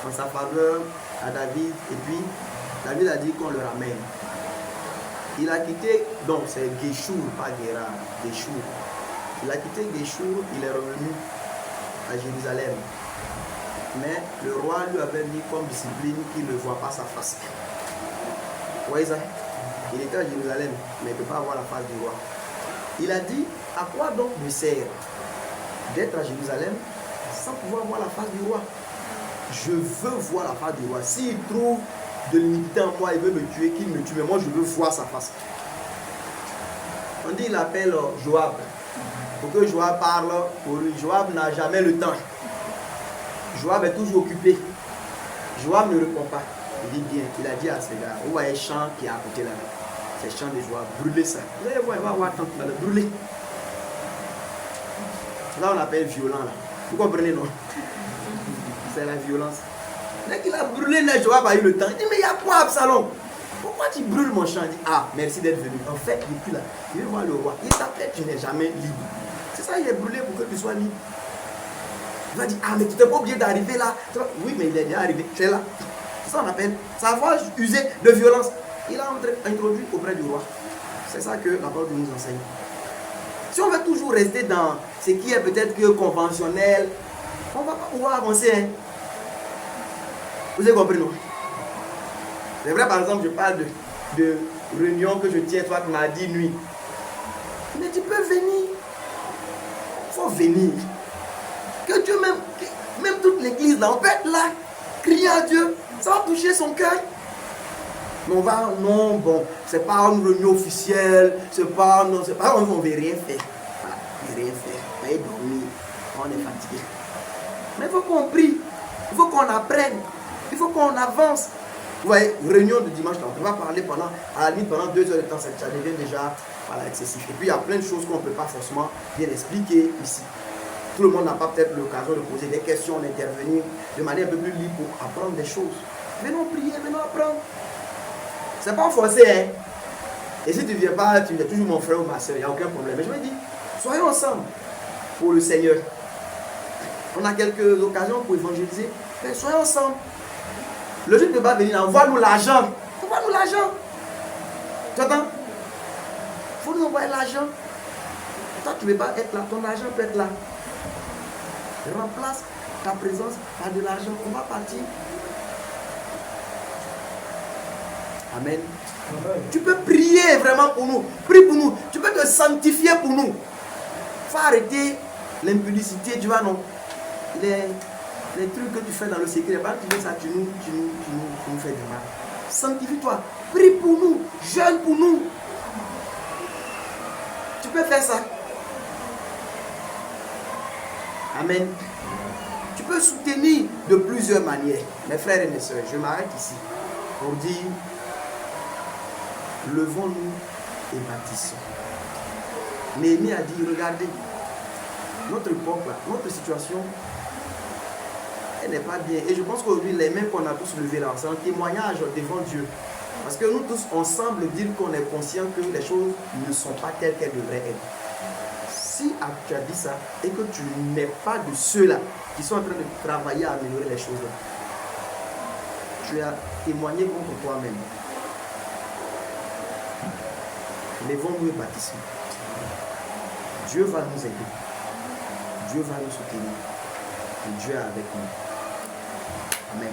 en sa faveur à David, et puis David a dit qu'on le ramène. Il a quitté, donc c'est Géchour, pas Guéra, Géchour. Il a quitté Géchour, il est revenu à Jérusalem. Mais le roi lui avait mis comme discipline qu'il ne voit pas sa face. Vous voyez ça? Il était à Jérusalem, mais il ne peut pas voir la face du roi. Il a dit, à quoi donc me sert d'être à Jérusalem sans pouvoir voir la face du roi? Je veux voir la face du roi. S'il trouve de l'iniquité en moi, il veut me tuer, qu'il me tue, mais moi je veux voir sa face. On dit, il appelle Joab, pour que Joab parle pour lui. Joab n'a jamais le temps. Joab est toujours occupé. Joab ne répond pas. Il dit bien, il a dit à ses gars, vous voyez le champ qui est à côté là. C'est le champ de Joab, brûlez ça. Vous allez voir, il va avoir tant de brûler. Là on appelle violent là. Vous comprenez non? C'est la violence. Dès qu'il a brûlé, là, Joab a eu le temps. Il dit, mais il y a quoi Absalom? Pourquoi tu brûles mon champ? Il dit, ah, merci d'être venu. En fait, il n'est plus là. Il veut voir le roi. Il t'appelle, tu n'es jamais libre. C'est ça, il est brûlé pour que tu sois libre. Il va dire, ah, mais tu n'es pas obligé d'arriver là. Oui, mais il est déjà arrivé. Tu es là. C'est ça qu'on appelle. Ça va user de violence. Il a introduit auprès du roi. C'est ça que la parole nous enseigne. Si on veut toujours rester dans ce qui est peut-être que conventionnel, on ne va pas pouvoir avancer. Hein. Vous avez compris, non? C'est vrai, par exemple, je parle de réunion que je tiens soit mardi nuit. Mais tu peux venir. Il faut venir. Que Dieu même toute l'église là, on peut être là, crier à Dieu, ça va toucher son cœur. Mais on va, non, bon, c'est pas une réunion officielle, c'est pas, on ne veut rien faire. Voilà, on ne veut rien faire, on va dormir, on est fatigué. Mais il faut qu'on prie, il faut qu'on apprenne, il faut qu'on avance. Vous voyez, réunion de dimanche, on va parler à la limite pendant 2 heures de temps, ça devient déjà excessif. Et puis il y a plein de choses qu'on ne peut pas forcément bien expliquer ici. Tout le monde n'a pas peut-être l'occasion de poser des questions, d'intervenir de manière un peu plus libre pour apprendre des choses. Venons prier, venons apprendre. C'est pas forcé, hein. Et si tu ne viens pas, tu es toujours mon frère ou ma soeur, il n'y a aucun problème. Mais je me dis, soyons ensemble pour le Seigneur. On a quelques occasions pour évangéliser, mais soyons ensemble. Le juge ne peut pas venir, envoie-nous l'argent. Envoie-nous l'argent. Tu entends? Il faut nous envoyer l'argent. Toi, tu ne veux pas être là, ton argent peut être là. Remplace ta présence par de l'argent. On va partir. Amen. Tu peux prier vraiment pour nous. Prie pour nous. Tu peux te sanctifier pour nous. Il faut arrêter l'impudicité. Tu vois, non? Les trucs que tu fais dans le secret, tu fais ça, tu nous fais du mal. Sanctifie-toi. Prie pour nous. Jeûne pour nous. Tu peux faire ça. Amen. Tu peux soutenir de plusieurs manières. Mes frères et mes soeurs, je m'arrête ici pour dire, levons-nous et bâtissons. Néhémie a dit, regardez, notre époque, là, notre situation, elle n'est pas bien. Et je pense qu'aujourd'hui, les mains qu'on a tous levées là, c'est un témoignage devant Dieu. Parce que nous tous, on semble dire qu'on est conscient que les choses ne sont pas telles qu'elles devraient être. Si tu as dit ça et que tu n'es pas de ceux-là qui sont en train de travailler à améliorer les choses là, tu as témoigné contre toi-même. Lèvons-nous et bâtissons. Dieu va nous aider. Dieu va nous soutenir. Et Dieu est avec nous. Amen.